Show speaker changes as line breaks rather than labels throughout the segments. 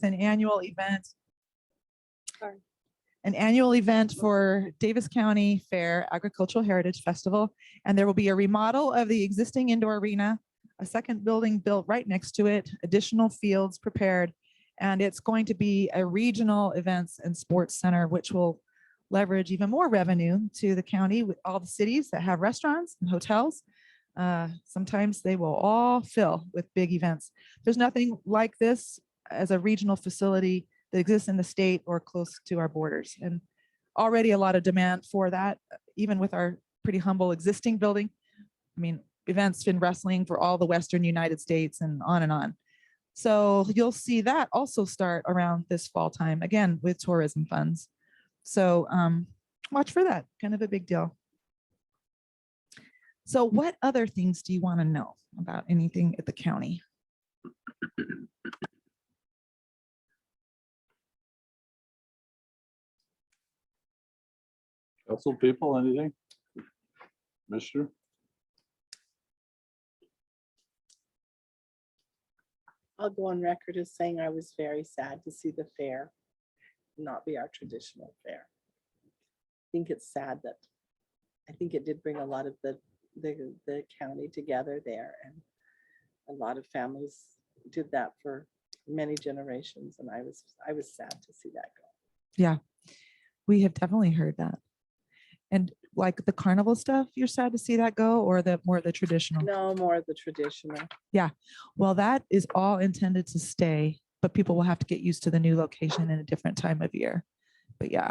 an annual event. An annual event for Davis County Fair Agricultural Heritage Festival. And there will be a remodel of the existing indoor arena, a second building built right next to it, additional fields prepared. And it's going to be a regional events and sports center, which will leverage even more revenue to the county with all the cities that have restaurants and hotels. Sometimes they will all fill with big events. There's nothing like this as a regional facility that exists in the state or close to our borders. And already a lot of demand for that, even with our pretty humble existing building. I mean, events in wrestling for all the Western United States and on and on. So you'll see that also start around this fall time, again, with tourism funds. So watch for that, kind of a big deal. So what other things do you want to know about anything at the county?
Council people, anything? Commissioner?
I'll go on record as saying I was very sad to see the fair not be our traditional fair. I think it's sad that I think it did bring a lot of the county together there, and a lot of families did that for many generations, and I was sad to see that go.
Yeah, we have definitely heard that. And like the carnival stuff, you're sad to see that go, or the more the traditional?
No, more of the traditional.
Yeah, well, that is all intended to stay, but people will have to get used to the new location in a different time of year. But yeah,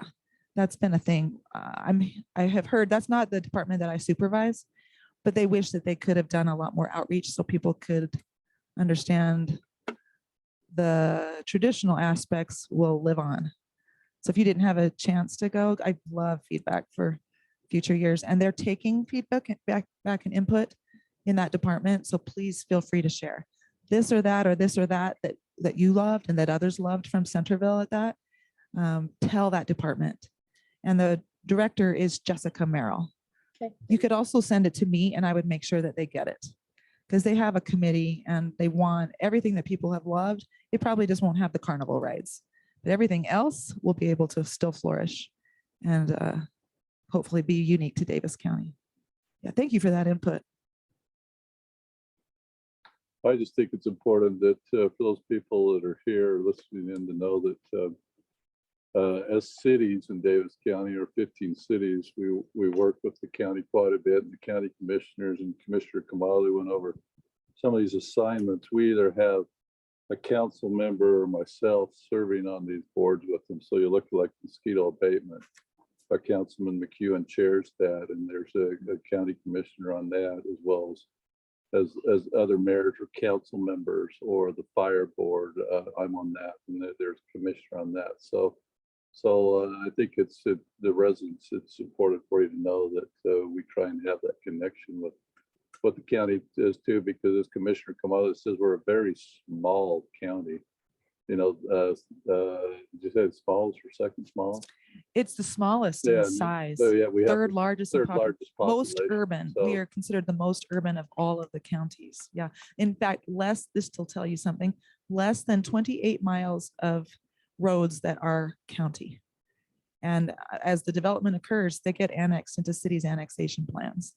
that's been a thing. I have heard that's not the department that I supervise, but they wish that they could have done a lot more outreach so people could understand the traditional aspects will live on. So if you didn't have a chance to go, I love feedback for future years, and they're taking feedback back and input in that department. So please feel free to share this or that that you loved and that others loved from Centerville at that. Tell that department. And the director is Jessica Merrill.
Okay.
You could also send it to me and I would make sure that they get it, because they have a committee and they want everything that people have loved. It probably just won't have the carnival rides, but everything else will be able to still flourish and hopefully be unique to Davis County. Yeah, thank you for that input.
I just think it's important that for those people that are here listening in to know that as cities in Davis County, or 15 cities, we work with the county quite a bit, and the county commissioners and Commissioner Kamali went over some of these assignments. We either have a council member or myself serving on these boards with them. So you look like mosquito abatement. Councilman McEwen chairs that, and there's a county commissioner on that, as well as other mayors or council members, or the fire board. I'm on that, and there's a commissioner on that. So I think it's the residents. It's important for you to know that we try and have that connection with what the county does too, because as Commissioner Kamala says, we're a very small county. You know, did you say smallest or second smallest?
It's the smallest in size.
So yeah, we have
third largest, in
largest
most
population,
urban.
so.
We are considered the most urban of all of the counties. Yeah. In fact, this will tell you something, less than 28 miles of roads that are county. And as the development occurs, they get annexed into cities' annexation plans.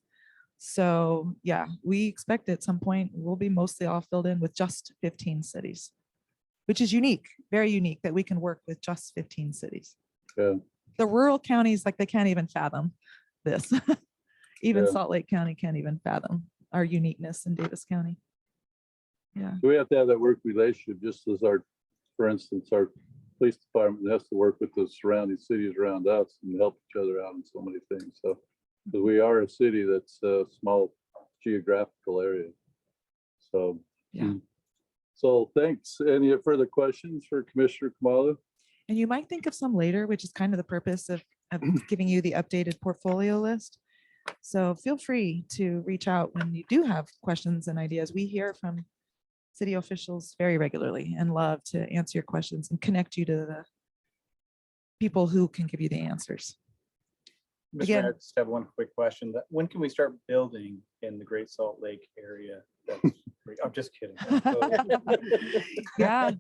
So yeah, we expect at some point we'll be mostly all filled in with just 15 cities, which is unique, very unique that we can work with just 15 cities.
Yeah.
The rural counties, like, they can't even fathom this. Even
Yeah.
Salt Lake County can't even fathom our uniqueness in Davis County. Yeah.
So we have to have that work relationship, just as for instance, our police department has to work with the surrounding cities around us and help each other out in so many things. So, because we are a city that's a small geographical area. So,
Yeah.
So thanks. Any further questions for Commissioner Kamala?
And you might think of some later, which is kind of the purpose of giving you the updated portfolio list. So feel free to reach out when you do have questions and ideas. We hear from city officials very regularly and love to answer your questions and connect you to the people who can give you the answers.
Mr.
Again-
Mayor, I just have one quick question. When can we start building in the Great Salt Lake area I'm just kidding.
Yeah,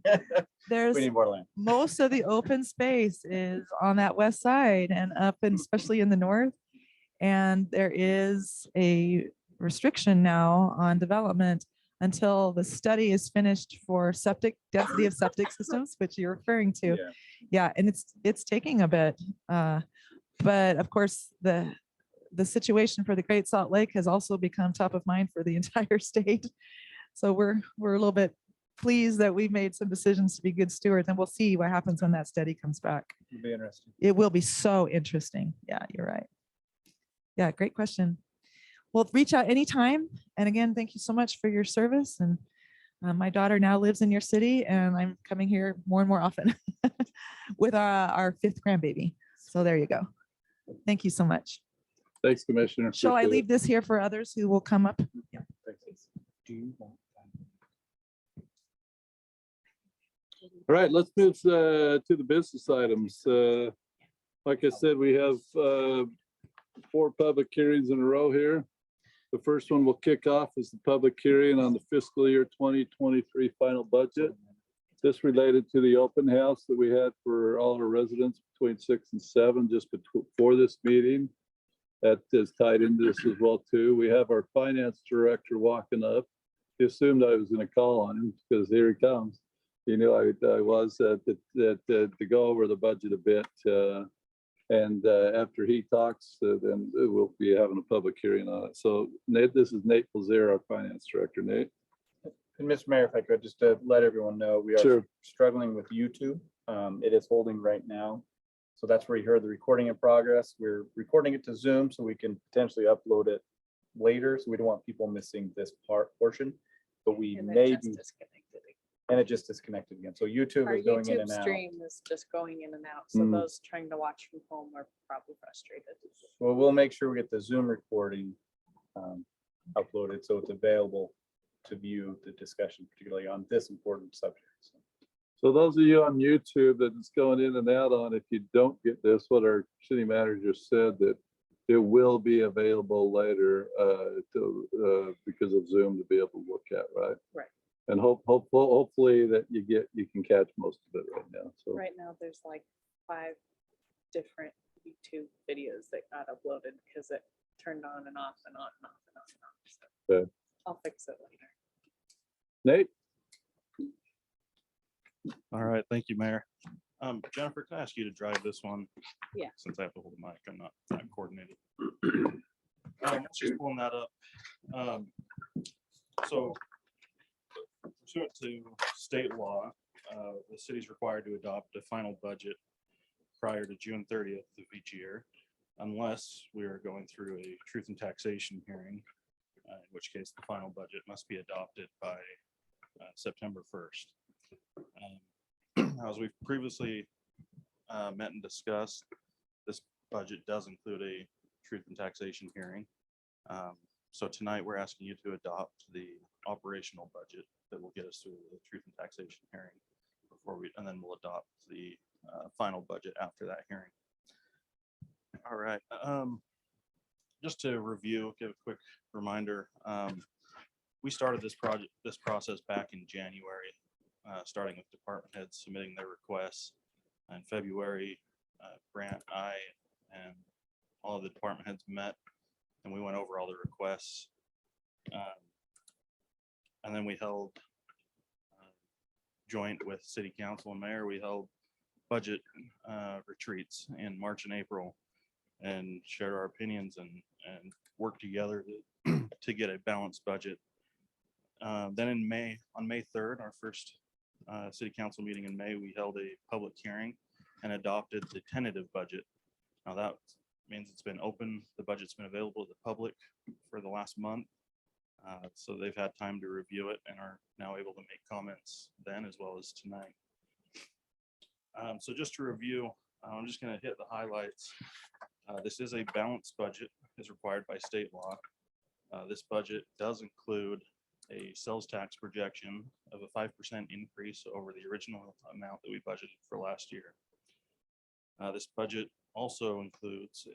there's
We need more land.
most of the open space is on that west side and up and especially in the north. And there is a restriction now on development until the study is finished for septic density of septic systems, which you're referring to.
Yeah.
Yeah, and it's taking a bit. But of course, the situation for the Great Salt Lake has also become top of mind for the entire state. So we're a little bit pleased that we've made some decisions to be good stewards, and we'll see what happens when that study comes back.
It'll be interesting.
It will be so interesting. Yeah, you're right. Yeah, great question. Well, reach out anytime. And again, thank you so much for your service. And my daughter now lives in your city, and I'm coming here more and more often with our 5th grandbaby. So there you go. Thank you so much.
Thanks, Commissioner.
Shall I
Appreciate it.
leave this here for others who will come up? Yeah.
Do you want
All right, let's move to the business items. Like I said, we have 4 public hearings in a row here. The first one we'll kick off is the public hearing on the fiscal year 2023 final budget. This related to the open house that we had for all our residents between 6 and 7 just before this meeting. That is tied into this as well too. We have our finance director walking up. He assumed I was going to call on him because here he comes. He knew I was to go over the budget a bit. And after he talks, then we'll be having a public hearing on it. So Nate, this is Nate Pilzer, our finance director. Nate.
And Mr. Mayor, if I could just to let everyone know, we are
Sure.
struggling with YouTube. It is holding right now. So that's where you heard the recording in progress. We're recording it to Zoom so we can potentially upload it later. So we don't want people missing this portion, but we may be, and it just disconnected again. So YouTube
Our
is going in
YouTube
and out.
stream is just going in and out, so
Mm.
those trying to watch from home are probably frustrated.
Well, we'll make sure we get the Zoom recording uploaded so it's available to view the discussion, particularly on this important subject.
So those of you on YouTube that it's going in and out on, if you don't get this, what our city manager said, that it will be available later because of Zoom to be able to look at, right?
Right.
And hopefully that you can catch most of it right now. So
Right now, there's like 5 different YouTube videos that got uploaded because it turned on and off and on and off and on and off. So
Okay.
I'll fix it later.
Nate,
All right, thank you, Mayor. Jennifer, can I ask you to drive this one?
Yeah.
Since I have to hold the mic, I'm not coordinated. Just pulling that up. So pursuant to state law, the city's required to adopt a final budget prior to June 30th of each year, unless we are going through a truth and taxation hearing, in which case the final budget must be adopted by September 1st. As we've previously met and discussed, this budget does include a truth and taxation hearing. So tonight we're asking you to adopt the operational budget that will get us through the truth and taxation hearing and then we'll adopt the final budget after that hearing. All right. Just to review, give a quick reminder. We started this process back in January. Starting with department heads submitting their requests. In February, Grant, I, and all of the department heads met and we went over all the requests. And then we held joint with city council and mayor, we held budget retreats in March and April and shared our opinions and worked together to get a balanced budget. Then in May, on May 3rd, our first city council meeting in May, we held a public hearing and adopted the tentative budget. Now that means it's been open, the budget's been available to the public for the last month. So they've had time to review it and are now able to make comments then as well as tonight. So just to review, I'm just going to hit the highlights. This is a balanced budget as required by state law. This budget does include a sales tax projection of a 5% increase over the original amount that we budgeted for last year. This budget also includes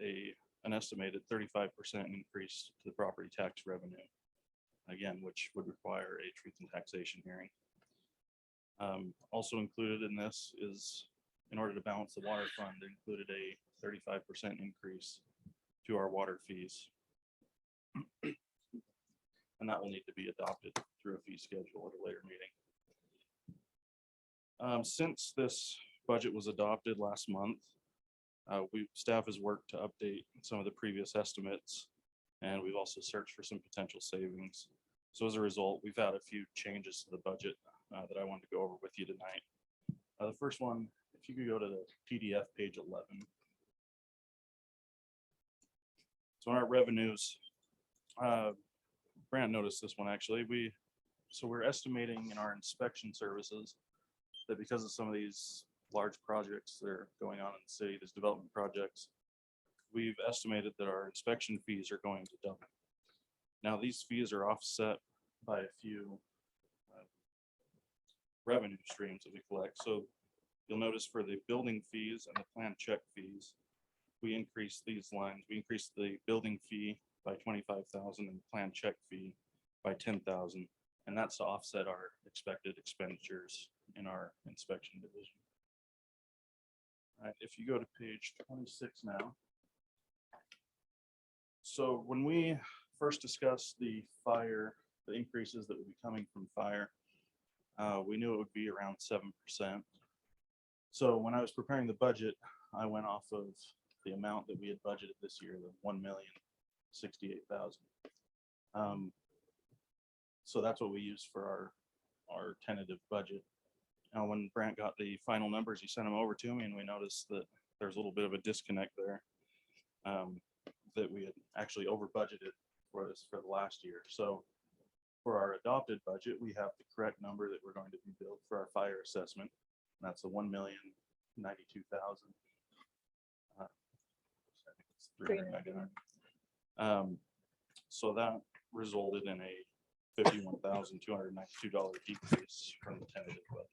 an estimated 35% increase to the property tax revenue. again, which would require a truth and taxation hearing. Also included in this is, in order to balance the water fund, included a 35% increase to our water fees. And that will need to be adopted through a fee schedule at a later meeting. Since this budget was adopted last month, staff has worked to update some of the previous estimates, and we've also searched for some potential savings. So as a result, we've had a few changes to the budget that I wanted to go over with you tonight. The first one, if you could go to the PDF page 11. So on our revenues, Brant noticed this one actually. We're estimating in our inspection services that because of some of these large projects that are going on in the city, these development projects, we've estimated that our inspection fees are going to double. Now, these fees are offset by a few revenue streams that we collect. So you'll notice for the building fees and the plan check fees, we increased these lines. We increased the building fee by 25,000 and the plan check fee by 10,000. And that's to offset our expected expenditures in our inspection division. All right, if you go to page 26 now. So when we first discussed the increases that would be coming from fire, we knew it would be around 7%. So when I was preparing the budget, I went off of the amount that we had budgeted this year, the $1,068,000. So that's what we used for our tentative budget. Now, when Brant got the final numbers, he sent them over to me, and we noticed that there's a little bit of a disconnect there, that we had actually over budgeted for this for the last year. So for our adopted budget, we have the correct number that we're going to be billed for our fire assessment. And that's the $1,092,399. So that resulted in a $51,292 decrease from the tentative budget.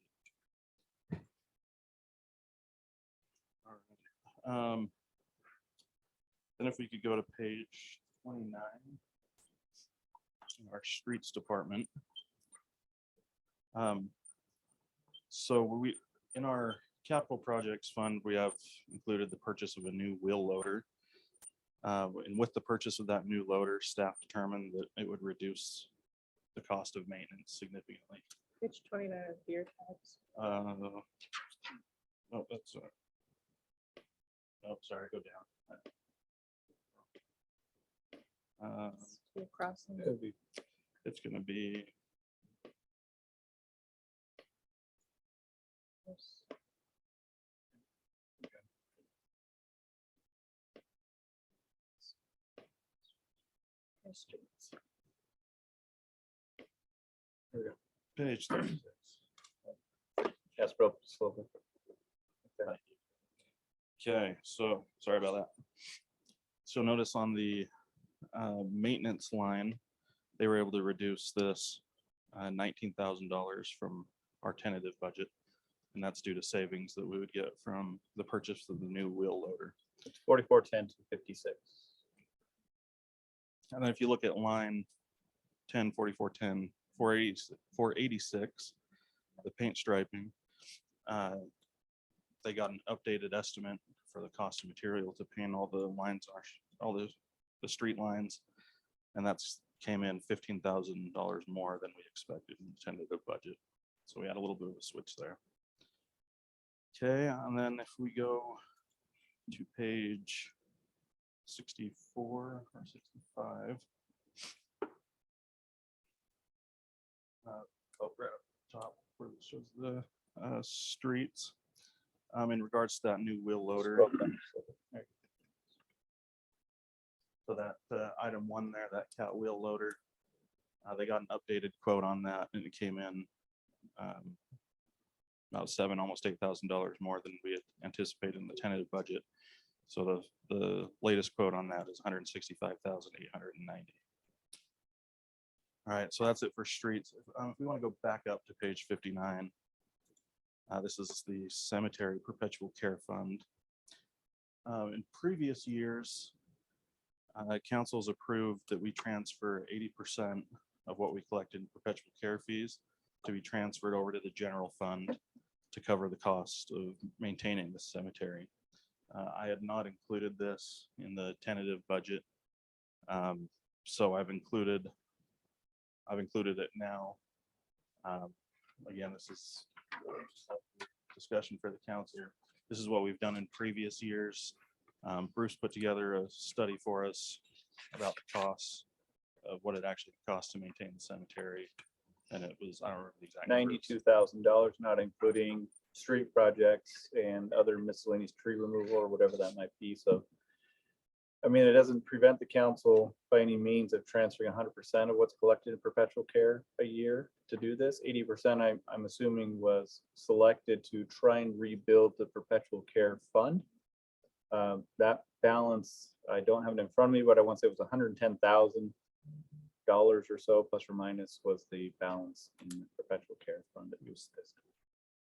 All right. Then if we could go to page 29, our streets department. So we, in our capital projects fund, we have included the purchase of a new wheel loader. And with the purchase of that new loader, staff determined that it would reduce the cost of maintenance significantly.
Page 29 of beer tags.
Oh, that's sorry, go down.
Across.
It's gonna be
Streets.
page 36.
Yes, bro. Slowly.
Okay, so sorry about that. So notice on the maintenance line, they were able to reduce this $19,000 from our tentative budget. And that's due to savings that we would get from the purchase of the new wheel loader.
4410 to 56.
And then if you look at line 10, 4410, 486, the paint striping, they got an updated estimate for the cost of material to paint all the lines, all the street lines. And that's came in $15,000 more than we expected in the tentative budget. So we had a little bit of a switch there. Okay, and then if we go to page 64 or 65. Right up top where it shows the streets. In regards to that new wheel loader. So that item 1 there, that cat wheel loader, they got an updated quote on that, and it came in about almost $8,000 more than we had anticipated in the tentative budget. So the latest quote on that is $165,890. All right, so that's it for streets. If we want to go back up to page 59, this is the cemetery perpetual care fund. In previous years, council's approved that we transfer 80% of what we collected in perpetual care fees to be transferred over to the general fund to cover the cost of maintaining the cemetery. I had not included this in the tentative budget. So I've included it now. Again, this is discussion for the council. This is what we've done in previous years. Bruce put together a study for us about the costs of what it actually costs to maintain the cemetery. And it was, I don't remember the exact numbers.
$92,000, not including street projects and other miscellaneous tree removal or whatever that might be. So, I mean, it doesn't prevent the council by any means of transferring 100% of what's collected in perpetual care a year to do this. 80%, I'm assuming, was selected to try and rebuild the perpetual care fund. That balance, I don't have it in front of me, but I want to say it was $110,000 or so, plus or minus, was the balance in the perpetual care fund that used this.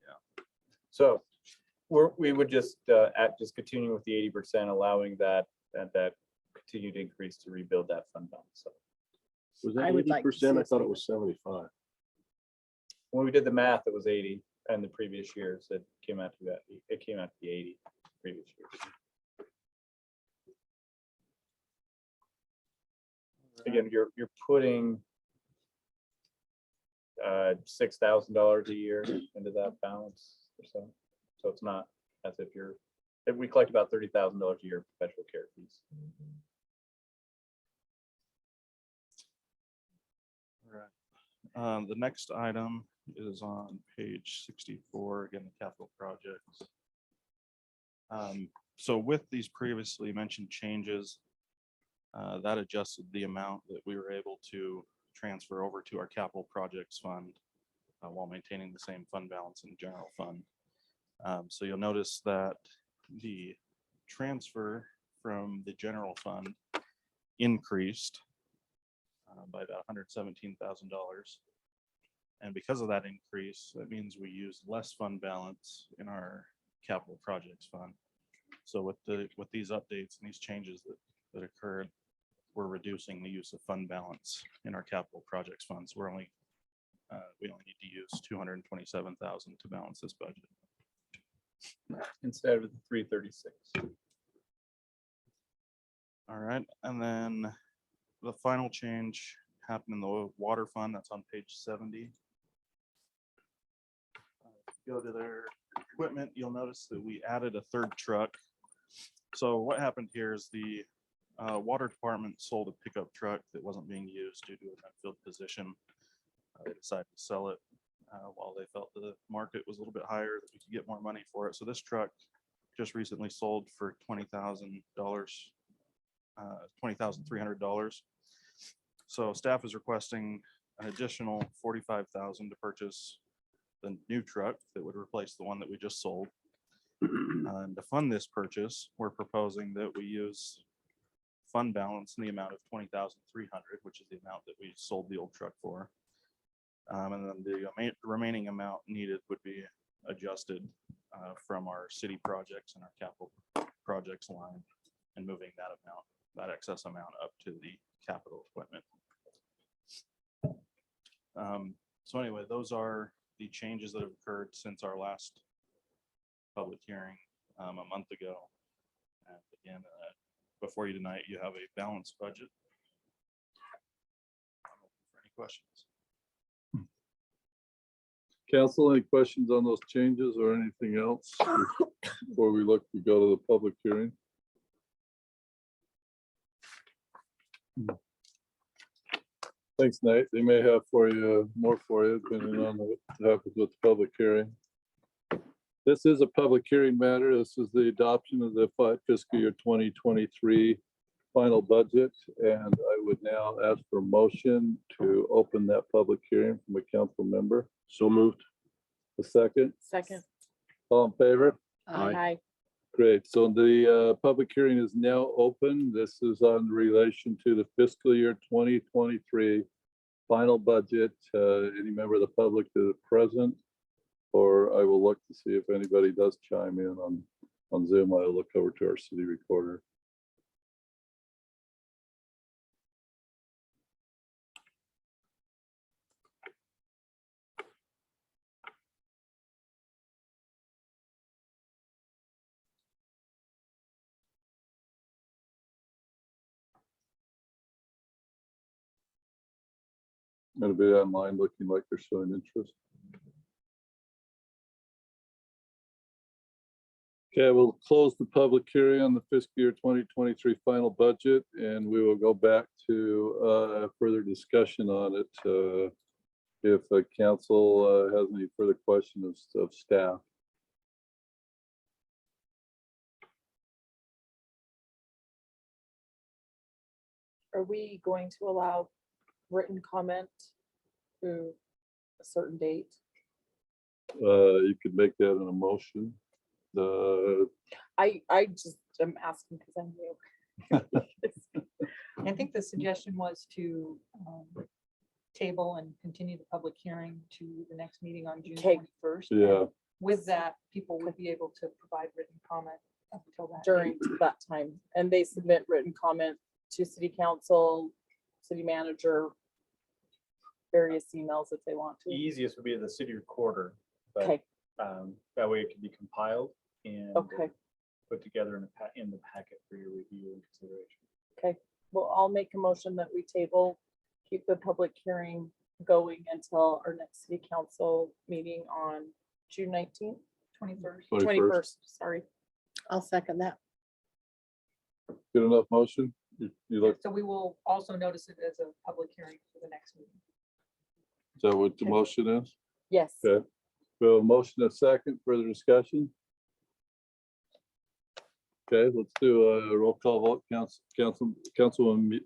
Yeah. So we would just continue with the 80%, allowing that continued increase to rebuild that fund balance. So
Was
I
that
would like to see
80%? I
us
thought
do
it was 75.
when we did the math, it was 80, and the previous years it came out to be 80 previous years. Again, you're putting $6,000 a year into that balance or so. So it's not as if we collect about $30,000 a year in perpetual care fees.
Right. The next item is on page 64, again, the capital projects. So with these previously mentioned changes, that adjusted the amount that we were able to transfer over to our capital projects fund while maintaining the same fund balance in the general fund. So you'll notice that the transfer from the general fund increased by about $117,000. And because of that increase, that means we use less fund balance in our capital projects fund. So with these updates and these changes that occurred, we're reducing the use of fund balance in our capital projects funds. We only need to use $227,000 to balance this budget
Instead of the 336.
All right, and then the final change happened in the water fund. That's on page 70. Go to their equipment, you'll notice that we added a third truck. So what happened here is the water department sold a pickup truck that wasn't being used due to an unfilled position. They decided to sell it while they felt the market was a little bit higher, that we could get more money for it. So this truck just recently sold for $20,000, $20,300. So staff is requesting an additional $45,000 to purchase the new truck that would replace the one that we just sold. And to fund this purchase, we're proposing that we use fund balance in the amount of $20,300, which is the amount that we sold the old truck for. And then the remaining amount needed would be adjusted from our city projects and our capital projects line, and moving that excess amount up to the capital equipment. So anyway, those are the changes that have occurred since our last public hearing a month ago. And again, before you tonight, you have a balanced budget. I'm open for any questions.
Council, any questions on those changes or anything else before we look to go to the public hearing? Thanks, Nate. They may have more for you, depending on what happens with the public hearing. This is a public hearing matter. This is the adoption of the fiscal year 2023 final budget. And I would now ask for a motion to open that public hearing from a council member.
So moved.
A second,
Second.
all in favor?
Aye.
Great. So the public hearing is now open. This is on relation to the fiscal year 2023 final budget. Any member of the public that is present, or I will look to see if anybody does chime in on Zoom. I'll look over to our city recorder. It'll be online looking like they're showing interest. Okay, we'll close the public hearing on the fiscal year 2023 final budget, and we will go back to further discussion on it. If council has any further questions of staff.
Are we going to allow written comment through a certain date?
You could make that an emotion.
I just am asking because I'm new.
I think the suggestion was to table and continue the public hearing to the next meeting on June
Okay.
21st.
Yeah.
And with that, people would be able to provide written comment up until that.
During that time, and they submit written comment to city council, city manager, various emails if they want to.
Easiest would be the city recorder, but
Okay,
that way it can be compiled and
okay,
put together in the packet for your review and consideration.
okay. Well, I'll make a motion that we table, keep the public hearing going until our next city council meeting on June 19th,
21st.
21st, sorry.
I'll second that.
Good enough motion? You look,
So we will also notice it as a public hearing for the next meeting.
is that what the
Okay.
motion is?
Yes.
Okay. We have a motion, a second, further discussion? Okay, let's do a roll call vote. Councilwoman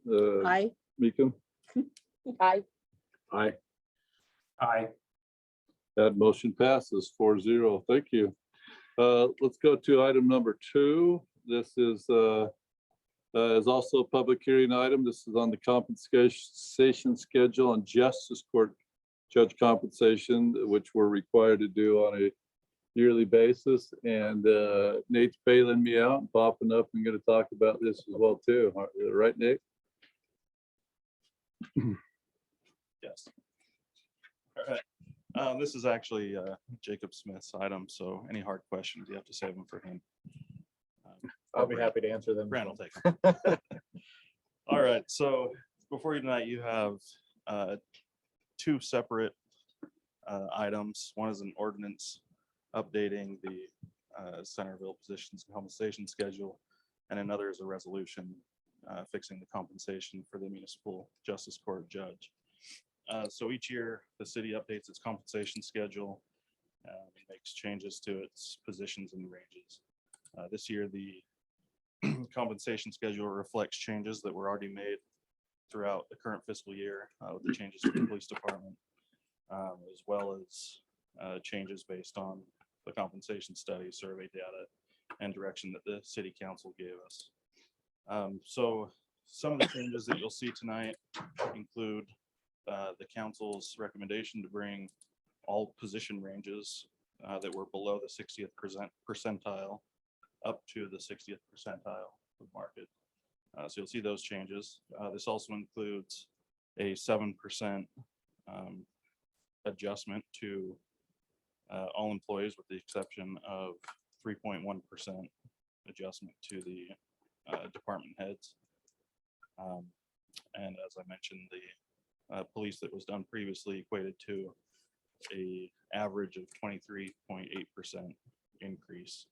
Aye.
Meekum.
Aye.
Aye.
Aye.
That motion passes 4-0. Thank you. Let's go to item number 2. This is also a public hearing item. This is on the compensation schedule on justice court judge compensation, which we're required to do on a yearly basis. And Nate's bailing me out and popping up and going to talk about this as well too. Right, Nate?
Yes. All right. This is actually Jacob Smith's item, so any hard questions, you have to save them for him.
I'll be happy to answer them.
Brand will take them. All right, so before you tonight, you have 2 separate items. One is an ordinance updating the Centerville positions and compensation schedule, and another is a resolution fixing the compensation for the municipal justice court judge. So each year, the city updates its compensation schedule, makes changes to its positions and ranges. This year, the compensation schedule reflects changes that were already made throughout the current fiscal year with the changes to the police department, as well as changes based on the compensation study, survey data, and direction that the city council gave us. So some of the changes that you'll see tonight include the council's recommendation to bring all position ranges that were below the 60th percentile up to the 60th percentile of market. So you'll see those changes. This also includes a 7% adjustment to all employees with the exception of 3.1% adjustment to the department heads. And as I mentioned, the police that was done previously equated to a average of 23.8% increase.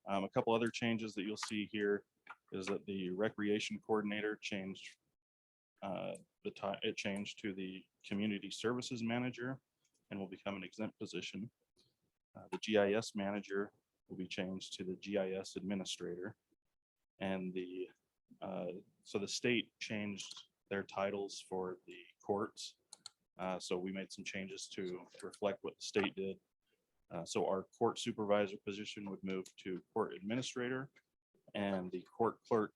A couple other changes that you'll see here is that the recreation coordinator changed it changed to the community services manager and will become an exempt position. The GIS manager will be changed to the GIS administrator, and so the state changed their titles for the courts. So we made some changes to reflect what the state did. So our court supervisor position would move to court administrator, and the court clerk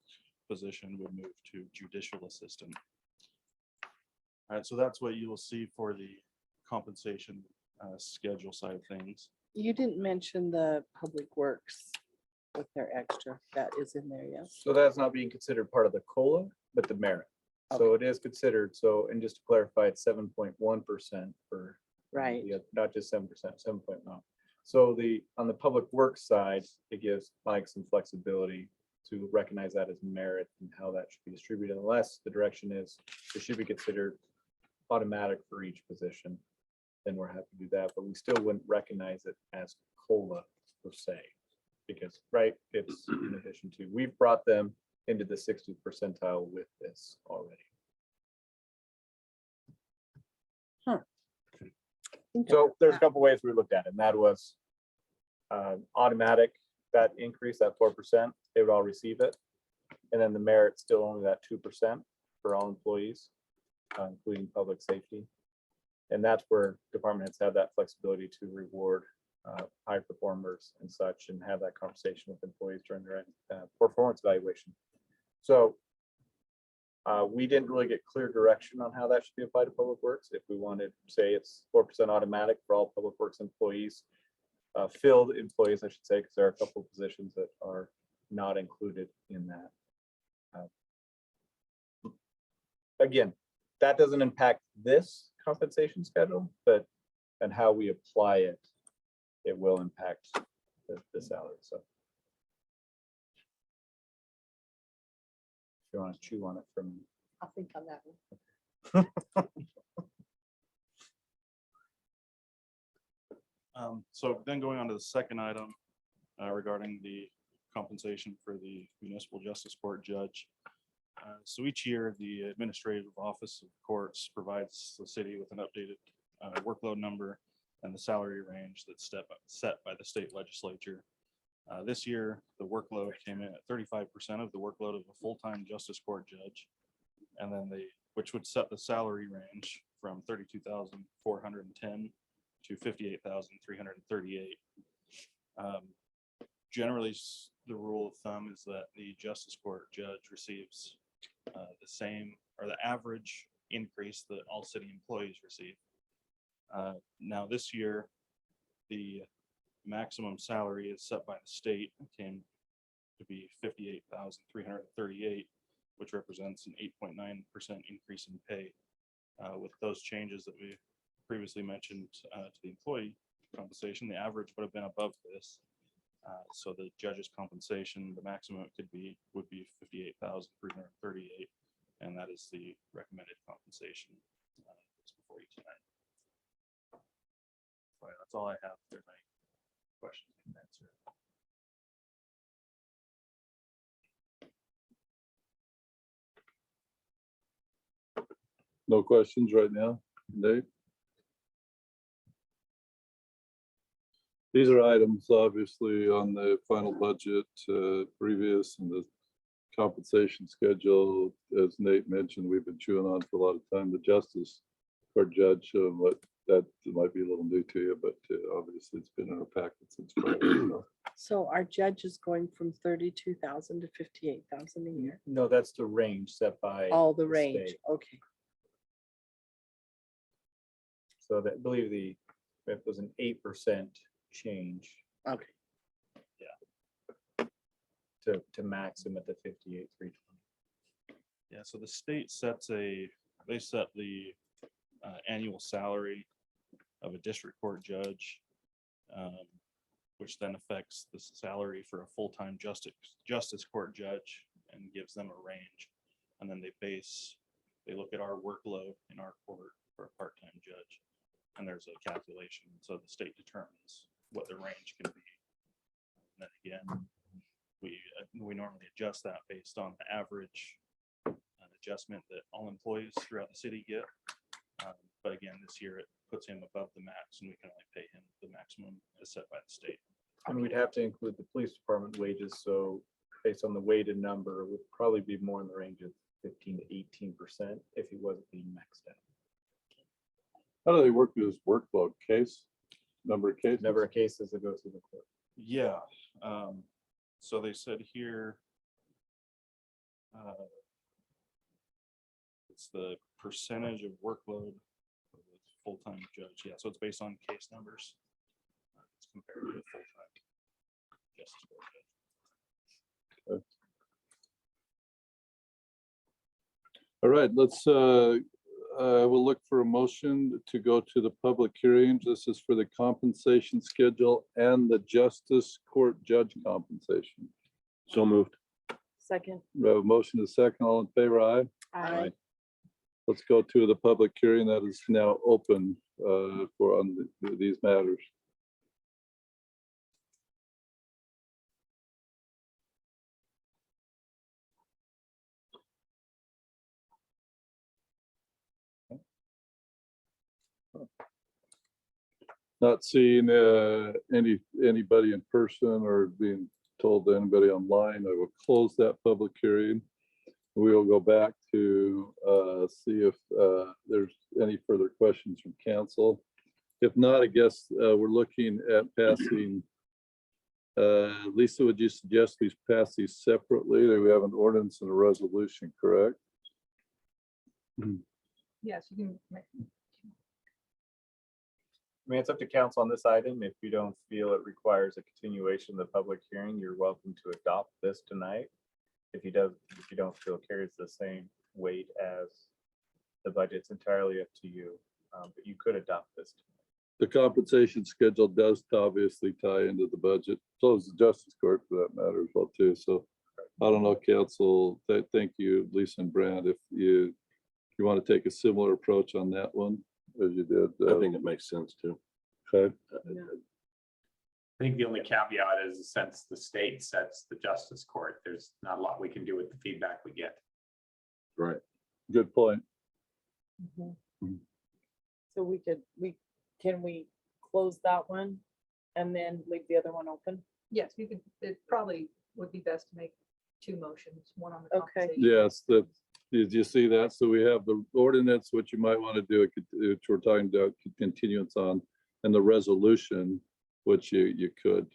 position would move to judicial assistant. All right, so that's what you will see for the compensation schedule side of things.
You didn't mention the public works with their extra. That is in there, yes?
So that's not being considered part of the COLA, but the merit. So it is considered, so, and just to clarify, it's 7.1% for.
Right.
Not just 7%, 7.9. So on the public works side, it gives Mike some flexibility to recognize that as merit and how that should be distributed, unless the direction is it should be considered automatic for each position, then we're happy to do that, but we still wouldn't recognize it as COLA per se. Because, right, it's in addition to, we've brought them into the 60th percentile with this already. So there's a couple ways we looked at it, and that was automatic, that increase, that 4%, they would all receive it. And then the merit still only that 2% for all employees, including public safety. And that's where department heads have that flexibility to reward high performers and such, and have that conversation with employees during their performance evaluation. So we didn't really get clear direction on how that should be applied to public works. If we wanted, say it's 4% automatic for all public works employees, filled employees, I should say, because there are a couple of positions that are not included in that. Again, that doesn't impact this compensation schedule, but and how we apply it, it will impact the salary. So if you want to chew on it from.
I'll think on that one.
So then going on to the second item regarding the compensation for the municipal justice court judge. So each year, the administrative office of courts provides the city with an updated workload number and the salary range that's set by the state legislature. This year, the workload came in at 35% of the workload of a full-time justice court judge. And then which would set the salary range from 32,410 to 58,338. Generally, the rule of thumb is that the justice court judge receives the same or the average increase that all city employees receive. Now this year, the maximum salary is set by the state, came to be 58,338, which represents an 8.9% increase in pay. With those changes that we previously mentioned to the employee compensation, the average would have been above this. So the judge's compensation, the maximum it could be would be 58,338, and that is the recommended compensation that's before you tonight. So that's all I have. If there's any questions, I can answer.
No questions right now, Dave? These are items obviously on the final budget previous and the compensation schedule. As Nate mentioned, we've been chewing on for a lot of time. The justice court judge, what that might be a little new to you, but obviously it's been in our packet since Friday.
So our judge is going from 32,000 to 58,000 a year.
No, that's the range set by.
All the range.
state.
Okay.
So that, I believe it was an 8% change
Okay.
to max him at the 58,320.
Yeah, so the state they set the annual salary of a district court judge, which then affects the salary for a full-time justice court judge and gives them a range. And then they look at our workload in our court for a part-time judge. And there's a calculation. So the state determines what the range can be. And then again, we normally adjust that based on the average adjustment that all employees throughout the city get. But again, this year it puts him above the max, and we can only pay him the maximum as set by the state.
And we'd have to include the police department wages. So based on the weighted number, it would probably be more in the range of 15 to 18% if he wasn't being maxed out.
How do they work with this workload case? Number of cases?
Never a cases that go through the court.
Yeah. So they said here, it's the percentage of workload of a full-time judge. Yeah, so it's based on case numbers. It's compared to a full-time justice court judge.
All right, we'll look for a motion to go to the public hearing. This is for the compensation schedule and the justice court judge compensation.
So moved.
Second.
We have a motion to second. All in favor, aye.
Aye.
Let's go to the public hearing that is now open for on these matters. Not seeing anybody in person or being told to anybody online, I will close that public hearing. We will go back to see if there's any further questions from council. If not, I guess we're looking at passing. Lisa, would you suggest we pass these separately? We have an ordinance and a resolution, correct?
Yes, you can.
I mean, it's up to council on this item. If you don't feel it requires a continuation of the public hearing, you're welcome to adopt this tonight. If you don't feel it carries the same weight as the budget's entirely up to you. But you could adopt this.
The compensation schedule does obviously tie into the budget. So does the justice court for that matter as well too. So I don't know, council, thank you, Lisa and Brand, if you want to take a similar approach on that one as you did.
I think it makes sense too.
Okay.
I think the only caveat is since the state sets the justice court, there's not a lot we can do with the feedback we get.
Right.
Good point.
Mhm.
Mhm.
So can we close that one and then leave the other one open?
Yes, you could, it probably would be best to make two motions, one on the
Okay.
compensation.
Yes, did you see that? So we have the ordinance, which you might want to do, which we're talking about continuance on, and the resolution, which you could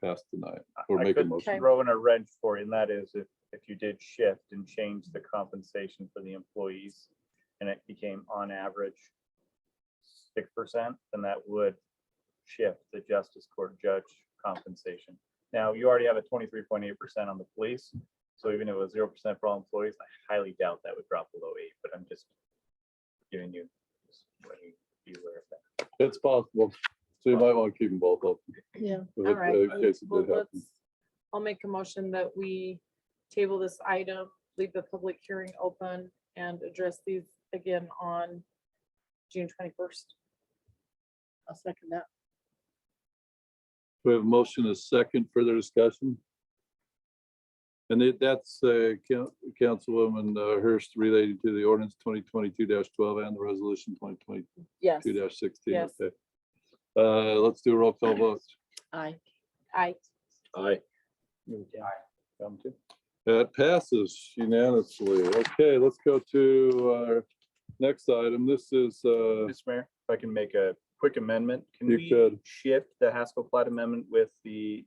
pass tonight or
I
make a
could
motion.
throw in a wrench for you, and that is if you did shift and change the compensation for the employees and it became on average 6%, then that would shift the justice court judge compensation. Now, you already have a 23.8% on the police. So even if it was 0% for all employees, I highly doubt that would drop below 8, but I'm just giving you, just letting you be aware of that.
It's possible. So you might want to keep them both open.
Yeah.
All right.
In case it
Well,
did happen.
I'll make a motion that we table this item, leave the public hearing open and address these again on June 21st.
I'll second that.
We have a motion, a second, further discussion. And that's Councilwoman Hurst related to the ordinance 2022-12 and the resolution 2022-16.
Yes. Yes.
Okay. Let's do a roll call vote.
Aye.
Aye.
Aye.
Come to.
That passes unanimously. Okay, let's go to our next item. This is,
Mr. Mayor, if I can make a quick amendment, can
You
we
could.
shift the Haskell Plat amendment with the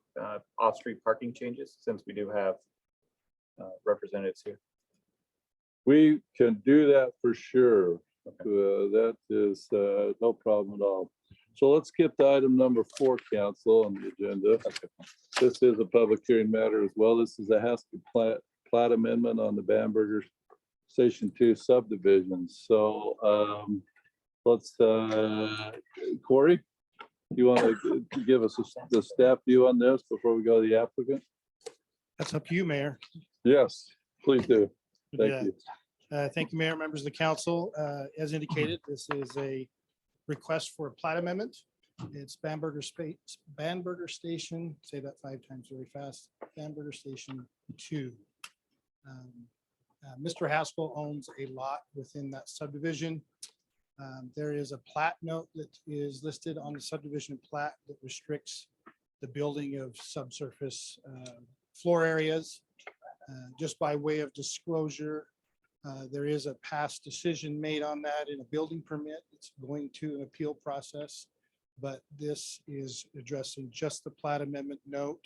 off-street parking changes, since we do have representatives here?
we can do that for sure. That is no problem at all. So let's skip to item number 4, council, on the agenda. This is a public hearing matter as well. This is a Haskell plat amendment on the Bamberger Station 2 subdivision. So let's, Corey, you want to give us the staff view on this before we go to the applicant?
That's up to you, Mayor.
Yes, please do. Thank
Yeah.
you.
Thank you, Mayor, members of the council. As indicated, this is a request for a plat amendment. It's Bamberger Station, say that 5 times very fast, Bamberger Station 2. Mr. Haskell owns a lot within that subdivision. There is a plat note that is listed on the subdivision plat that restricts the building of subsurface floor areas. Just by way of disclosure, there is a past decision made on that in a building permit. It's going to an appeal process, but this is addressing just the plat amendment note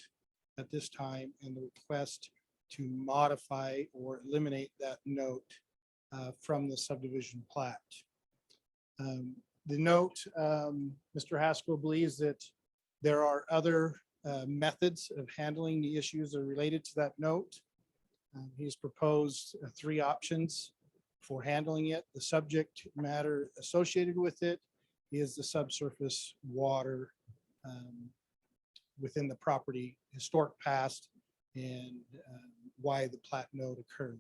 at this time and the request to modify or eliminate that note from the subdivision plat. The note, Mr. Haskell believes that there are other methods of handling the issues that are related to that note. He's proposed 3 options for handling it. The subject matter associated with it is the subsurface water within the property historic past and why the plat note occurred.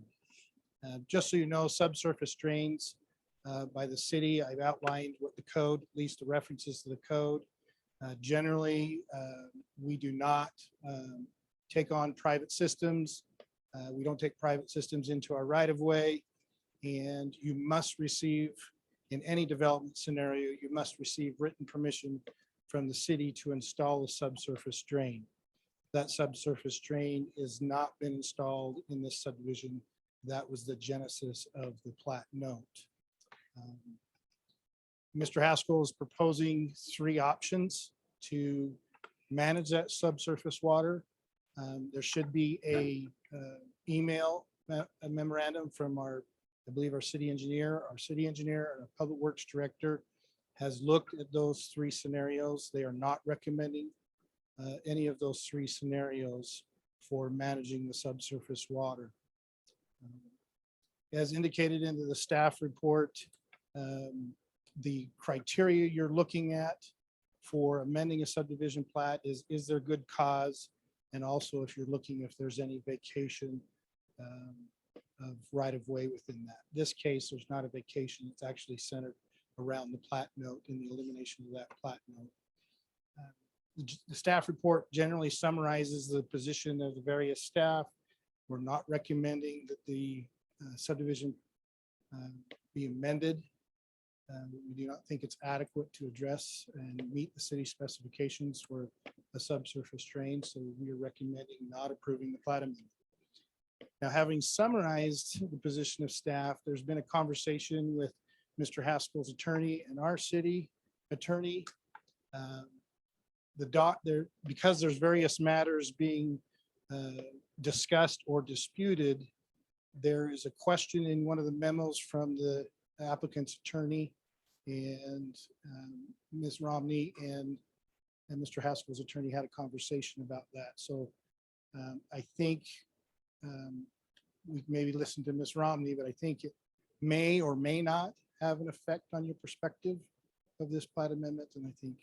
Just so you know, subsurface drains by the city. I've outlined what the code, at least the references to the code. Generally, we do not take on private systems. We don't take private systems into our right of way. And you must receive, in any development scenario, you must receive written permission from the city to install a subsurface drain. That subsurface drain is not been installed in this subdivision. That was the genesis of the plat note. Mr. Haskell is proposing 3 options to manage that subsurface water. There should be a memorandum from our, I believe our city engineer and our public works director has looked at those 3 scenarios. They are not recommending any of those 3 scenarios for managing the subsurface water. As indicated into the staff report, the criteria you're looking at for amending a subdivision plat is there good cause? And also if you're looking if there's any vacation of right of way within that. This case, there's not a vacation. It's actually centered around the plat note and the elimination of that plat note. The staff report generally summarizes the position of the various staff. We're not recommending that the subdivision be amended. We do not think it's adequate to address and meet the city specifications for a subsurface drain, so we are recommending not approving the plat amendment. Now, having summarized the position of staff, there's been a conversation with Mr. Haskell's attorney and our city attorney. Because there's various matters being discussed or disputed, there is a question in one of the memos from the applicant's attorney and Ms. Romney and Mr. Haskell's attorney had a conversation about that. So I think we maybe listened to Ms. Romney, but I think it may or may not have an effect on your perspective of this plat amendment. And I think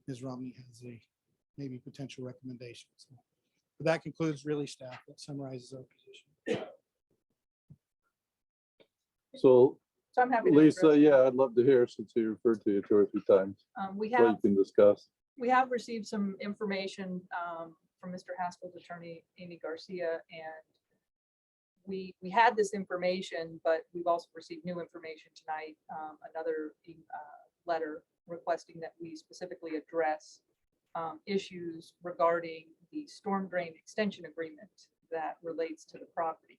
Ms. Romney has a maybe potential recommendation. So, but that concludes really staff. That summarizes our position.
So
So I'm happy to.
Lisa,
address-
yeah, I'd love to hear since he referred to you 2 or 3 times.
We
What you
have,
can discuss.
we have received some information from Mr. Haskell's attorney, Amy Garcia, and we had this information, but we've also received new information tonight, another letter requesting that we specifically address issues regarding the storm drain extension agreement that relates to the property.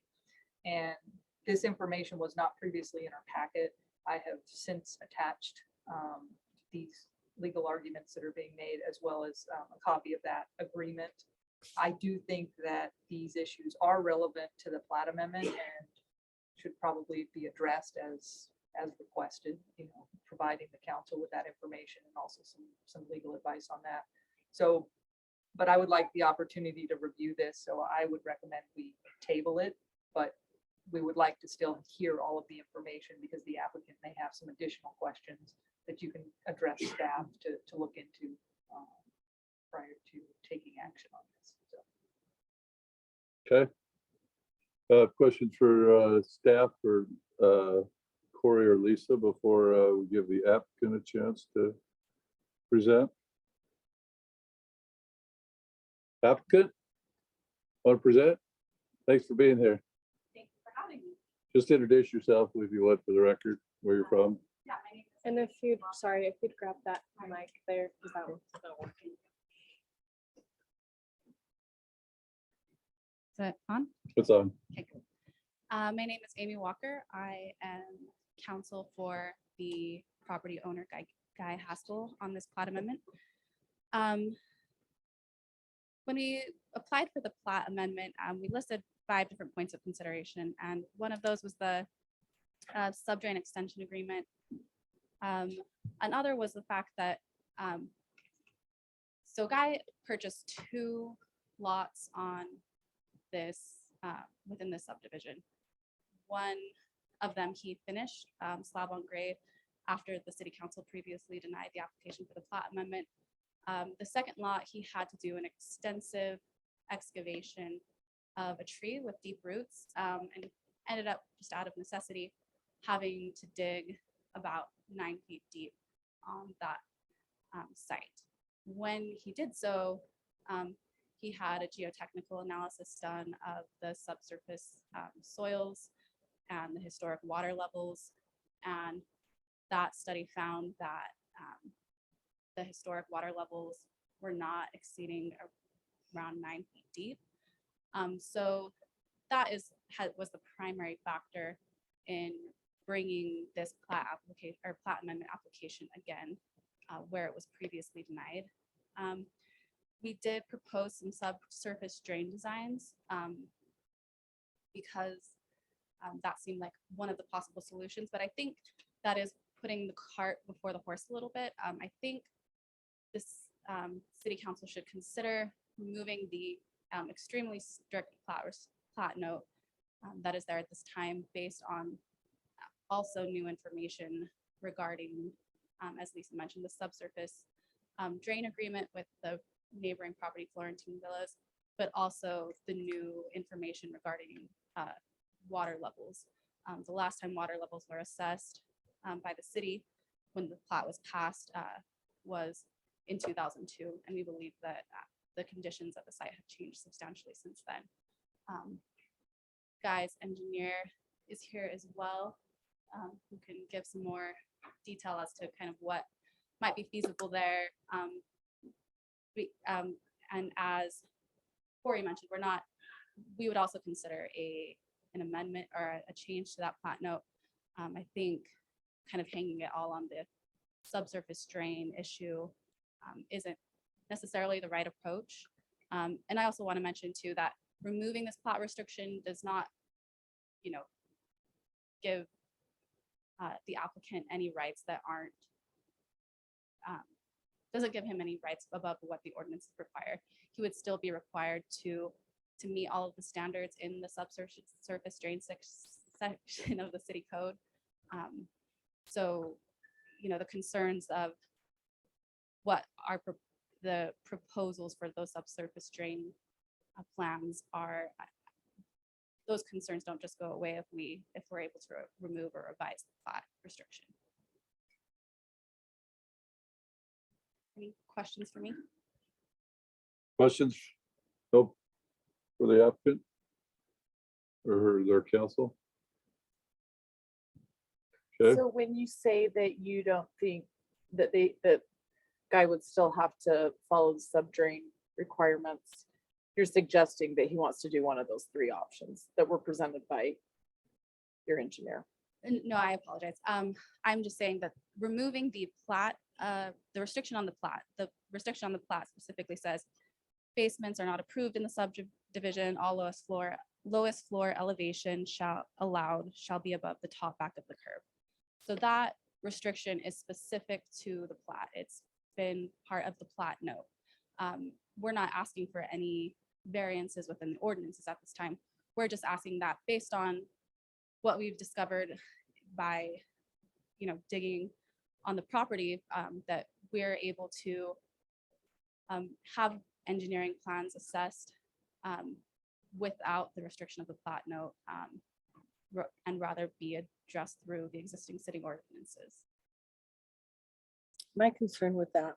And this information was not previously in our packet. I have since attached these legal arguments that are being made, as well as a copy of that agreement. I do think that these issues are relevant to the plat amendment and should probably be addressed as requested, providing the council with that information and also some legal advice on that. So, but I would like the opportunity to review this, so I would recommend we table it, but we would like to still hear all of the information because the applicant may have some additional questions that you can address staff to look into prior to taking action on this. So.
Okay. Questions for staff or Corey or Lisa before we give the applicant a chance to present? Applicant, want to present? Thanks for being here.
Thanks for having me.
Just introduce yourself if you would for the record, where you're from.
Yeah, my name is.
And if you'd, sorry, if you'd grab that mic there, is that working?
Is it on?
It's on.
Okay, good. My name is Amy Walker. I am counsel for the property owner, Guy Haskell, on this plat amendment. When we applied for the plat amendment, we listed 5 different points of consideration, and one of those was the subdrain extension agreement. Another was the fact that so Guy purchased 2 lots on this within this subdivision. One of them he finished slab on grade after the city council previously denied the application for the plat amendment. The second lot, he had to do an extensive excavation of a tree with deep roots and ended up just out of necessity having to dig about 9 feet deep on that site. When he did so, he had a geotechnical analysis done of the subsurface soils and the historic water levels. And that study found that the historic water levels were not exceeding around 9 feet deep. So that was the primary factor in bringing this plat application or plat amendment application again, where it was previously denied. We did propose some subsurface drain designs because that seemed like one of the possible solutions, but I think that is putting the cart before the horse a little bit. I think this city council should consider removing the extremely strict plat note that is there at this time, based on also new information regarding, as Lisa mentioned, the subsurface drain agreement with the neighboring property Florentine Villas, but also the new information regarding water levels. The last time water levels were assessed by the city when the plat was passed was in 2002, and we believe that the conditions at the site have changed substantially since then. Guy's engineer is here as well, who can give some more detail as to kind of what might be feasible there. And as Corey mentioned, we would also consider an amendment or a change to that plat note. I think kind of hanging it all on the subsurface drain issue isn't necessarily the right approach. And I also want to mention too that removing this plat restriction does not, give the applicant any rights that aren't, doesn't give him any rights above what the ordinances require. He would still be required to meet all of the standards in the subsurface drain section of the city code. So, the concerns of what are the proposals for those subsurface drain plans are, those concerns don't just go away if we're able to remove or revise the plat restriction. Any questions for me?
Questions? Nope. For the applicant? Or their counsel? Okay,
So when you say that you don't think that that Guy would still have to follow the sub-drain requirements, you're suggesting that he wants to do one of those three options that were presented by your engineer.
No, I apologize. I'm just saying that removing the plat, the restriction on the plat specifically says basements are not approved in the subdivision. All lowest floor elevation shall be above the top back of the curb. So that restriction is specific to the plat. It's been part of the plat note. We're not asking for any variances within the ordinances at this time. We're just asking that based on what we've discovered by, digging on the property, that we're able to have engineering plans assessed without the restriction of the plat note, and rather be addressed through the existing city ordinances.
My concern with that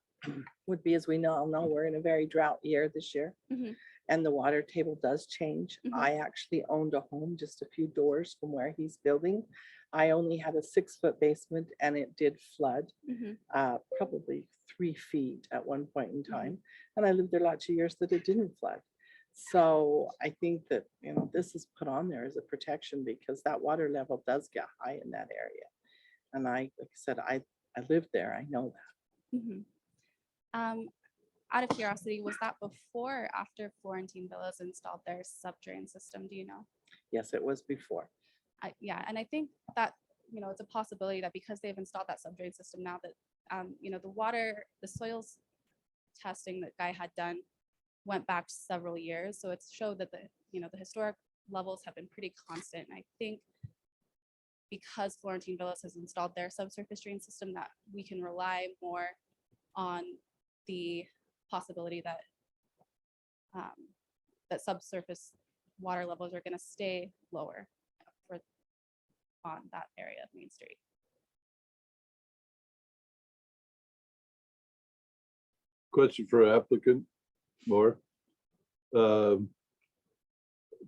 would be, as we all know, we're in a very drought year this year.
Mhm.
And the water table does change.
Mhm.
I actually owned a home just a few doors from where he's building. I only had a 6-foot basement and it did flood, probably 3 feet at one point in time. And I lived there lots of years that it didn't flood. So I think that, this is put on there as a protection because that water level does get high in that area. And like I said, I lived there, I know that.
Mhm. Out of curiosity, was that before or after Florentine Villas installed their subdrain system? Do you know?
Yes, it was before.
Yeah, and I think that, it's a possibility that because they've installed that subdrain system now that, the soils testing that Guy had done went back several years. So it's showed that the historic levels have been pretty constant. And I think because Florentine Villas has installed their subsurface drain system, that we can rely more on the possibility that that subsurface water levels are going to stay lower on that area of Main Street.
Question for applicant, more.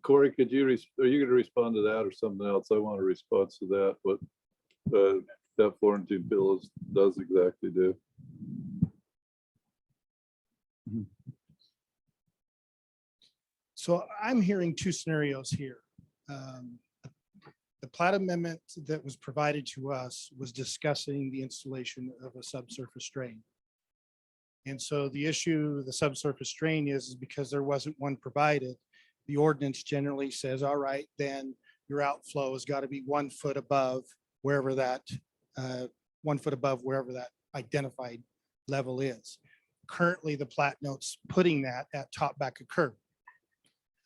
Corey, are you going to respond to that or something else? I want a response to that, what that Florentine Villas does exactly do.
So I'm hearing two scenarios here. The plat amendment that was provided to us was discussing the installation of a subsurface drain. And so the issue, the subsurface drain is because there wasn't one provided. The ordinance generally says, all right, then your outflow has got to be 1 foot above wherever that, 1 foot above wherever that identified level is. Currently, the plat note's putting that at top back of curb.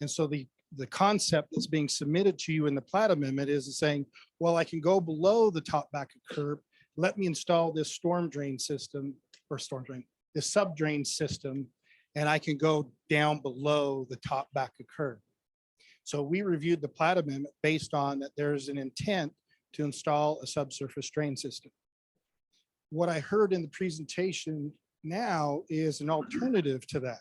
And so the concept that's being submitted to you in the plat amendment is saying, well, I can go below the top back of curb. Let me install this storm drain system or this sub drain system, and I can go down below the top back of curb. So we reviewed the plat amendment based on that there's an intent to install a subsurface drain system. What I heard in the presentation now is an alternative to that.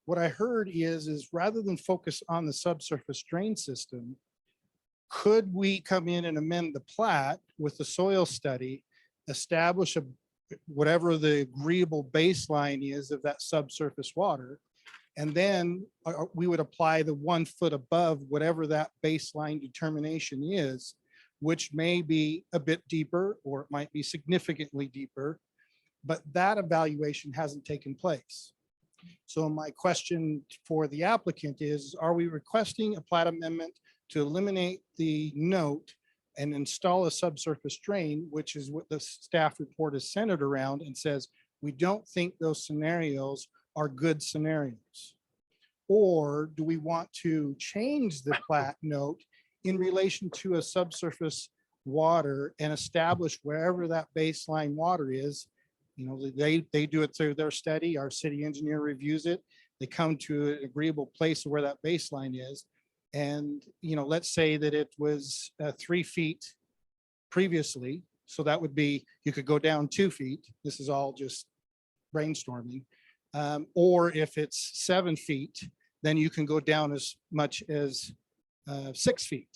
What I heard is rather than focus on the subsurface drain system, could we come in and amend the plat with the soil study, establish whatever the agreeable baseline is of that subsurface water, and then we would apply the 1 foot above whatever that baseline determination is, which may be a bit deeper or it might be significantly deeper, but that evaluation hasn't taken place. So my question for the applicant is, are we requesting a plat amendment to eliminate the note and install a subsurface drain, which is what the staff report is centered around and says, we don't think those scenarios are good scenarios? Or do we want to change the plat note in relation to a subsurface water and establish wherever that baseline water is? You know, they do it through their study. Our city engineer reviews it. They come to an agreeable place where that baseline is. And, you know, let's say that it was 3 feet previously. So that would be, you could go down 2 feet. This is all just brainstorming. Or if it's 7 feet, then you can go down as much as 6 feet.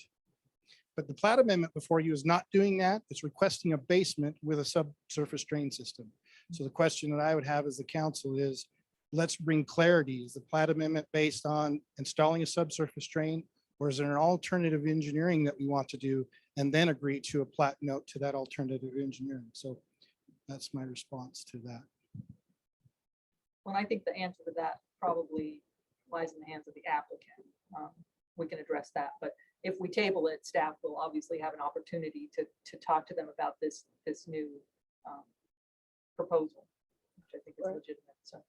But the plat amendment before you is not doing that. It's requesting a basement with a subsurface drain system. So the question that I would have as the council is, let's bring clarity. Is the plat amendment based on installing a subsurface drain, or is there an alternative engineering that we want to do and then agree to a plat note to that alternative engineering? So that's my response to that.
Well, I think the answer to that probably lies in the hands of the applicant. We can address that, but if we table it, staff will obviously have an opportunity to talk to them about this new proposal, which I think is legitimate.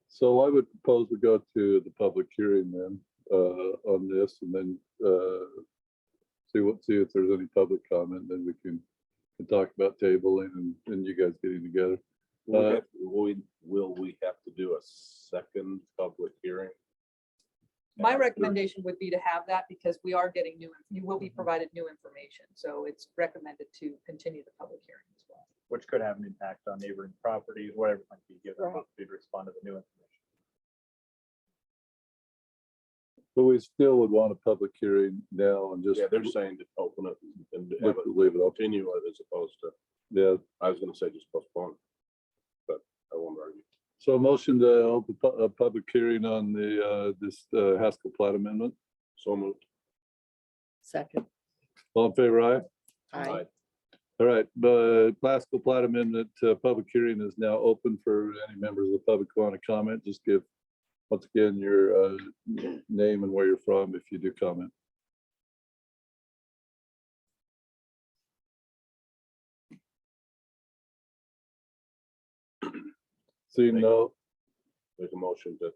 So I would propose we go to the public hearing then on this, and then see if there's any public comment, then we can talk about tabling and you guys getting together.
Will we have to do a second public hearing?
My recommendation would be to have that because we are getting you will be provided new information. So it's recommended to continue the public hearing as well.
Which could have an impact on neighboring properties, whatever it might be, given
Right.
to respond to the new information.
But we still would want a public hearing now and just.
Yeah, they're saying to open it and have it
Leave it open.
continue it as opposed to,
Yeah,
I was gonna say just postpone. But I won't argue.
so a motion to open a public hearing on this Haskell plat amendment.
So moved.
Second.
All in favor, aye?
Aye.
All right, the Haskell plat amendment public hearing is now open for any members of the public who want to comment. Just give, once again, your name and where you're from if you do comment. Seeing no,
There's a motion to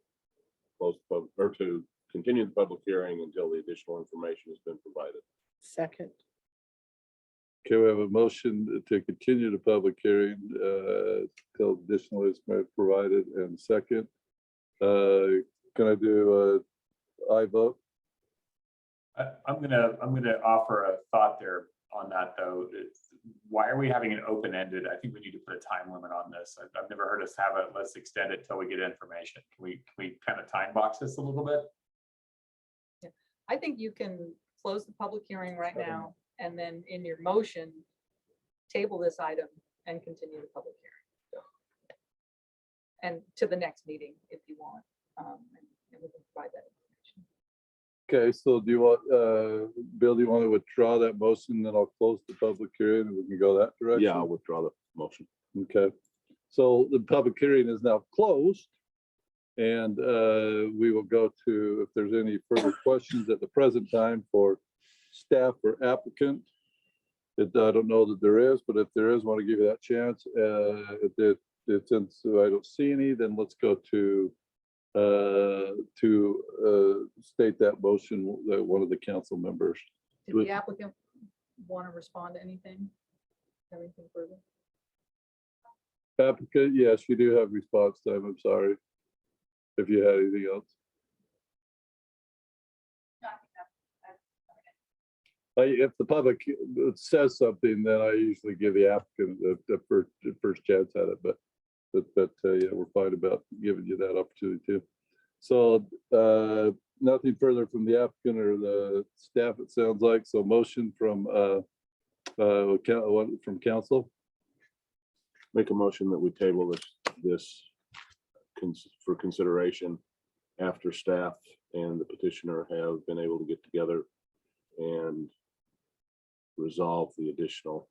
close the public, or to continue the public hearing until the additional information has been provided.
Second.
okay, we have a motion to continue the public hearing till additional is provided, and second. Can I do a aye vote?
I'm gonna offer a thought there, on that though, why are we having it open-ended? I think we need to put a time limit on this. I've never heard us have it, let's extend it till we get information. Can we kind of time box this a little bit?
I think you can close the public hearing right now, and then in your motion, table this item and continue the public hearing. And to the next meeting if you want, and we can provide that information.
Okay, so do you want, Bill, do you want to withdraw that motion, then I'll close the public hearing and we can go that direction?
Yeah, I'll withdraw the motion.
Okay, so the public hearing is now closed. And we will go to, if there's any further questions at the present time for staff or applicant. I don't know that there is, but if there is, want to give you that chance. Since I don't see any, then let's go to state that motion that one of the council members.
Did the applicant want to respond to anything? Anything further?
Applicant, yes, you do have response time. I'm sorry. If you had anything else. If the public says something, then I usually give the applicant the first chance at it, but yeah, we're fine about giving you that opportunity too. So nothing further from the applicant or the staff, it sounds like. So motion from council.
Make a motion that we table this for consideration after staff and the petitioner have been able to get together and resolve the additional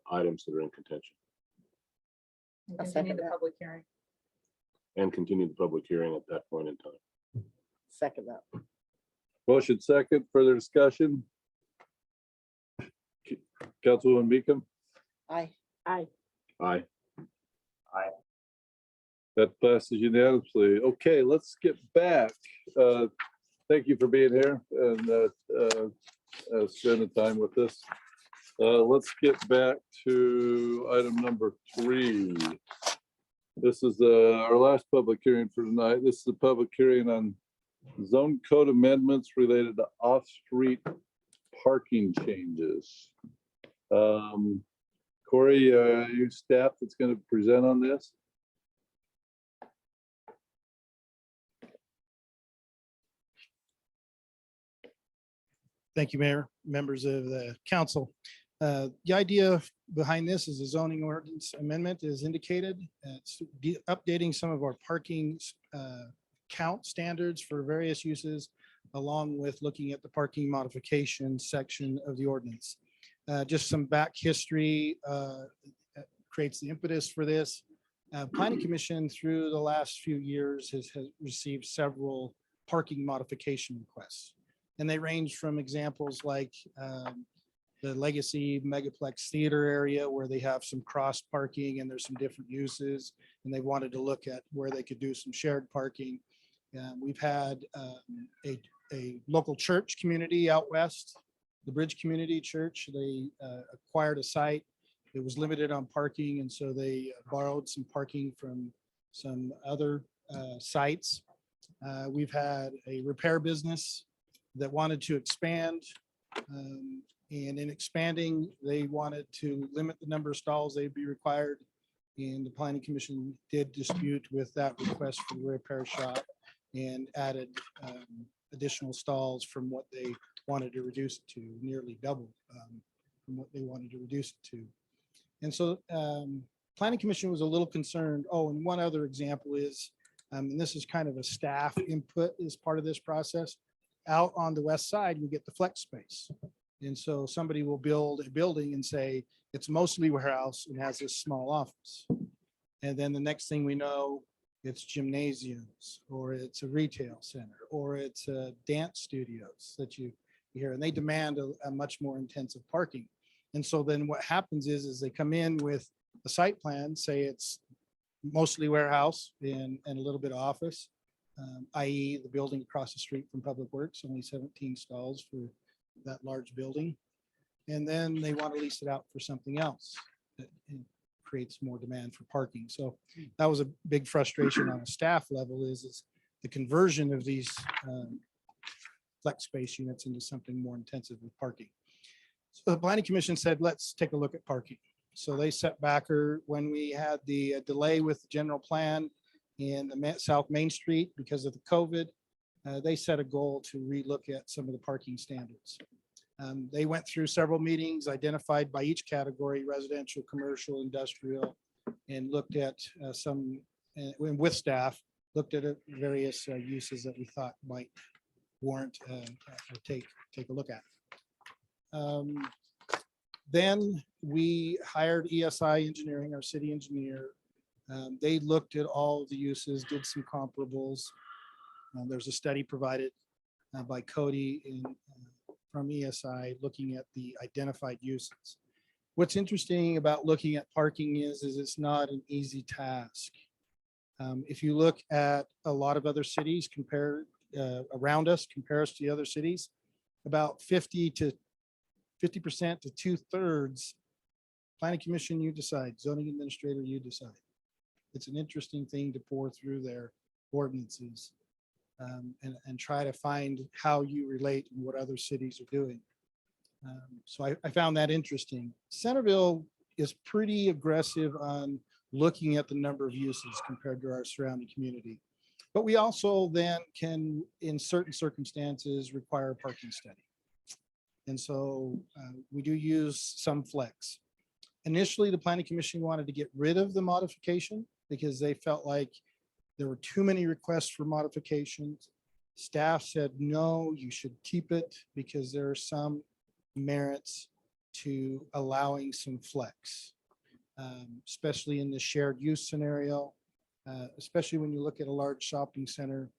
items that are in contention
And
I'll
continue
second
the
that.
public hearing.
and continue the public hearing at that point in time.
Second that.
Motion second, further discussion. Councilwoman Meekum,
Aye.
Aye.
that passes unanimously. Okay, let's get back. Thank you for being here and spending time with us. Let's get back to item number 3. This is our last public hearing for tonight. This is a public hearing on zone code amendments related to off-street parking changes. Corey, you staff that's going to present on this?
Thank you, Mayor, members of the council. The idea behind this is a zoning ordinance amendment is indicated. It's updating some of our parking count standards for various uses, along with looking at the parking modification section of the ordinance. Just some back history creates the impetus for this. Planning Commission through the last few years has received several parking modification requests. And they range from examples like the Legacy Megaplex Theater area where they have some cross parking and there's some different uses. And they wanted to look at where they could do some shared parking. We've had a local church community out west, the Bridge Community Church. They acquired a site. It was limited on parking. And so they borrowed some parking from some other sites. We've had a repair business that wanted to expand. And in expanding, they wanted to limit the number of stalls they'd be required. And the Planning Commission did dispute with that request for the repair shop and added additional stalls from what they wanted to reduce it to, nearly double from what they wanted to reduce it to. And so Planning Commission was a little concerned. Oh, and one other example is, and this is kind of a staff input as part of this process. Out on the west side, we get the flex space. And so somebody will build a building and say, it's mostly warehouse and has a small office. And then the next thing we know, it's gymnasiums, or it's a retail center, or it's dance studios that you hear, and they demand a much more intensive parking. And so then what happens is they come in with a site plan, say it's mostly warehouse and a little bit of office. I.e. the building across the street from Public Works, only 17 stalls for that large building. And then they want to lease it out for something else that creates more demand for parking. So that was a big frustration on a staff level is the conversion of these flex space units into something more intensive with parking. So the planning commission said, let's take a look at parking. So they set backer when we had the delay with the general plan in the South Main Street because of the COVID. They set a goal to relook at some of the parking standards. They went through several meetings identified by each category, residential, commercial, industrial, and looked at some, and with staff, looked at various uses that we thought might warrant or take a look at. Then we hired ESI Engineering, our city engineer. They looked at all of the uses, did some comparables. There's a study provided by Cody from ESI looking at the identified uses. What's interesting about looking at parking is it's not an easy task. If you look at a lot of other cities around us, compare us to the other cities, about 50% to 2/3, planning commission, you decide, zoning administrator, you decide. It's an interesting thing to pour through their ordinances and try to find how you relate and what other cities are doing. So I found that interesting. Centerville is pretty aggressive on looking at the number of uses compared to our surrounding community. But we also then can, in certain circumstances, require a parking study. And so we do use some flex. Initially, the planning commission wanted to get rid of the modification because they felt like there were too many requests for modifications. Staff said, no, you should keep it because there are some merits to allowing some flex, especially in the shared use scenario, especially when you look at a large shopping center.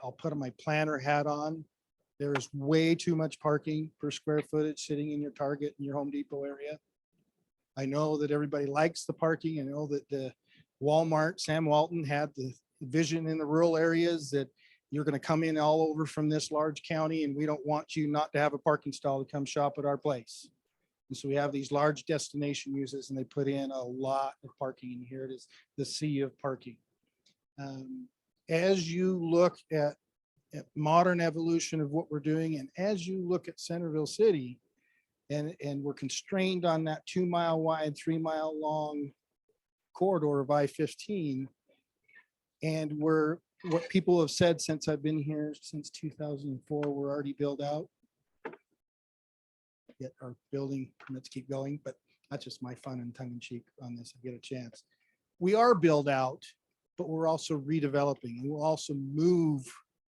I'll put my planner hat on. There is way too much parking per square footage sitting in your Target and your Home Depot area. I know that everybody likes the parking. I know that the Walmart, Sam Walton had the vision in the rural areas that you're going to come in all over from this large county and we don't want you not to have a parking stall to come shop at our place. And so we have these large destination uses and they put in a lot of parking, and here it is, the sea of parking. As you look at modern evolution of what we're doing, and as you look at Centerville City, and we're constrained on that 2 mile wide, 3 mile long corridor of I-15, and what people have said since I've been here since 2004, we're already built out. Yet our building permits keep going, but that's just my fun and tongue in cheek on this. I get a chance. We are built out, but we're also redeveloping, and we'll also move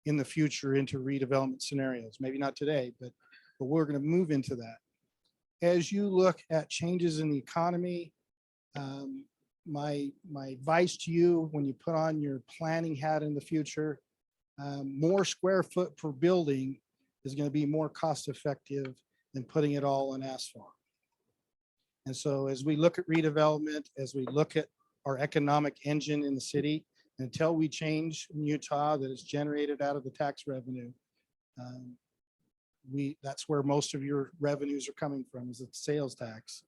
in the future into redevelopment scenarios. Maybe not today, but we're going to move into that. As you look at changes in the economy, my advice to you when you put on your planning hat in the future, more square foot per building is going to be more cost effective than putting it all on asphalt. And so as we look at redevelopment, as we look at our economic engine in the city, until we change in Utah that is generated out of the tax revenue, that's where most of your revenues are coming from, is the sales tax.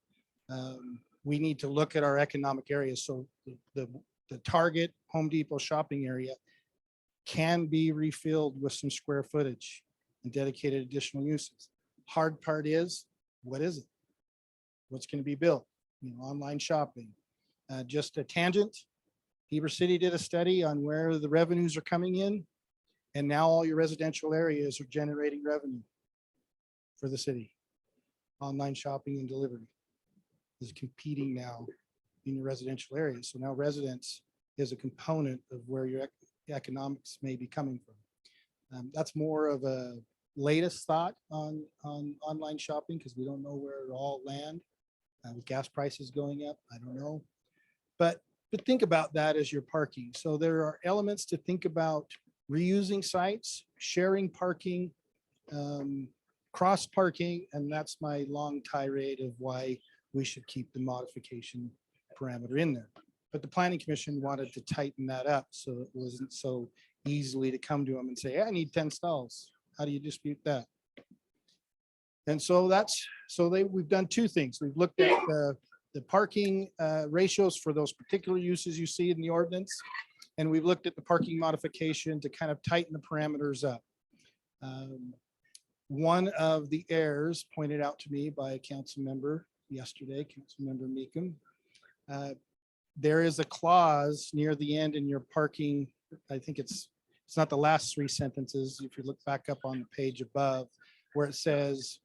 We need to look at our economic areas. So the Target, Home Depot shopping area can be refilled with some square footage and dedicated additional uses. Hard part is, what is it? What's going to be built? Online shopping. Just a tangent. Heber City did a study on where the revenues are coming in, and now all your residential areas are generating revenue for the city. Online shopping and delivery is competing now in your residential areas. So now residents is a component of where your economics may be coming from. That's more of a latest thought on online shopping because we don't know where it all land. With gas prices going up, I don't know. But think about that as your parking. So there are elements to think about: reusing sites, sharing parking, cross parking, and that's my long tirade of why we should keep the modification parameter in there. But the planning commission wanted to tighten that up so it wasn't so easily to come to them and say, hey, I need 10 stalls. How do you dispute that? And so we've done two things. We've looked at the parking ratios for those particular uses you see in the ordinance, and we've looked at the parking modification to kind of tighten the parameters up. One of the errors pointed out to me by a council member yesterday, Councilmember Meekum. There is a clause near the end in your parking, I think it's not the last three sentences, if you look back up on the page above, where it says,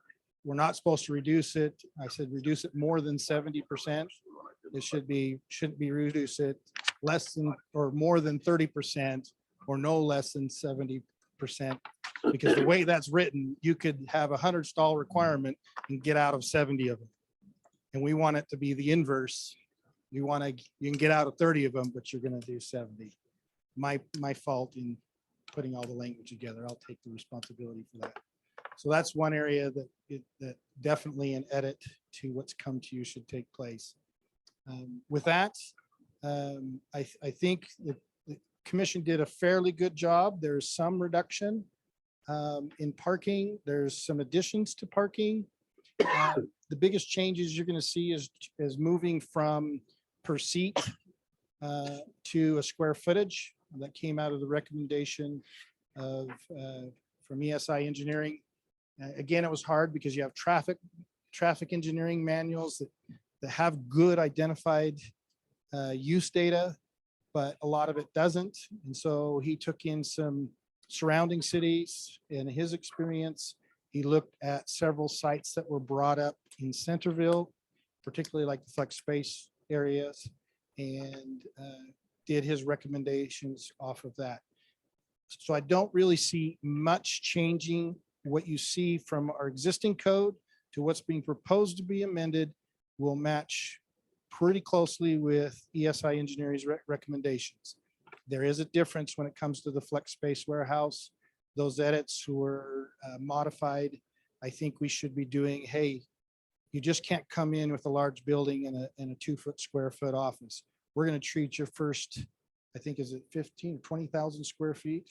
we're not supposed to reduce it. I said, reduce it more than 70%. It shouldn't be reduce it less than or more than 30% or no less than 70%. Because the way that's written, you could have a 100 stall requirement and get out of 70 of them. And we want it to be the inverse. You can get out of 30 of them, but you're going to do 70. My fault in putting all the language together. I'll take the responsibility for that. So that's one area that definitely an edit to what's come to you should take place. With that, I think the commission did a fairly good job. There's some reduction in parking. There's some additions to parking. The biggest changes you're going to see is moving from per seat to a square footage. That came out of the recommendation of from ESI Engineering. Again, it was hard because you have traffic engineering manuals that have good identified use data, but a lot of it doesn't. And so he took in some surrounding cities. In his experience, he looked at several sites that were brought up in Centerville, particularly like the flex space areas, and did his recommendations off of that. So I don't really see much changing. What you see from our existing code to what's being proposed to be amended will match pretty closely with ESI Engineering's recommendations. There is a difference when it comes to the flex space warehouse. Those edits were modified. I think we should be doing, hey, you just can't come in with a large building and a 2 square foot office. We're going to treat your first, I think, is it 15 or 20,000 square feet?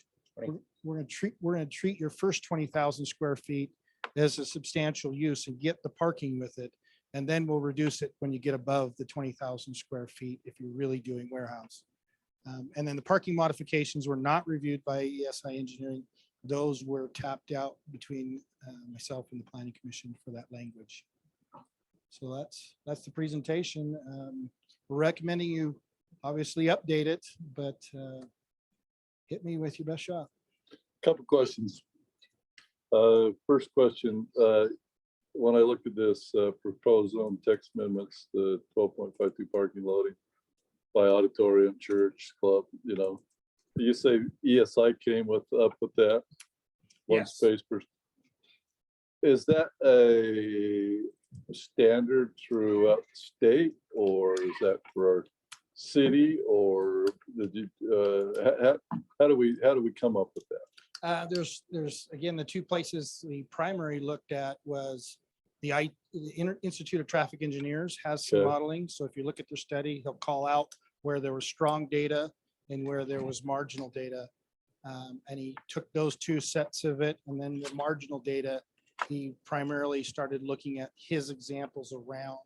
We're going to treat your first 20,000 square feet as a substantial use and get the parking with it. And then we'll reduce it when you get above the 20,000 square feet if you're really doing warehouse. And then the parking modifications were not reviewed by ESI Engineering. Those were tapped out between myself and the Planning Commission for that language. So that's the presentation. We're recommending you obviously update it, but hit me with your best shot.
Couple questions. First question, when I look at this proposed zone text amendments, the 12.52 parking loading by auditorium, church, club, you say ESI came up with that? One
Yes.
space per. Is that a standard throughout the state, or is that for our city, or did you, how do we come up with that?
There's again, the two places the primary looked at was the Institute of Traffic Engineers has some
Okay.
modeling. So if you look at their study, he'll call out where there was strong data and where there was marginal data. And he took those two sets of it, and then the marginal data, he primarily started looking at his examples around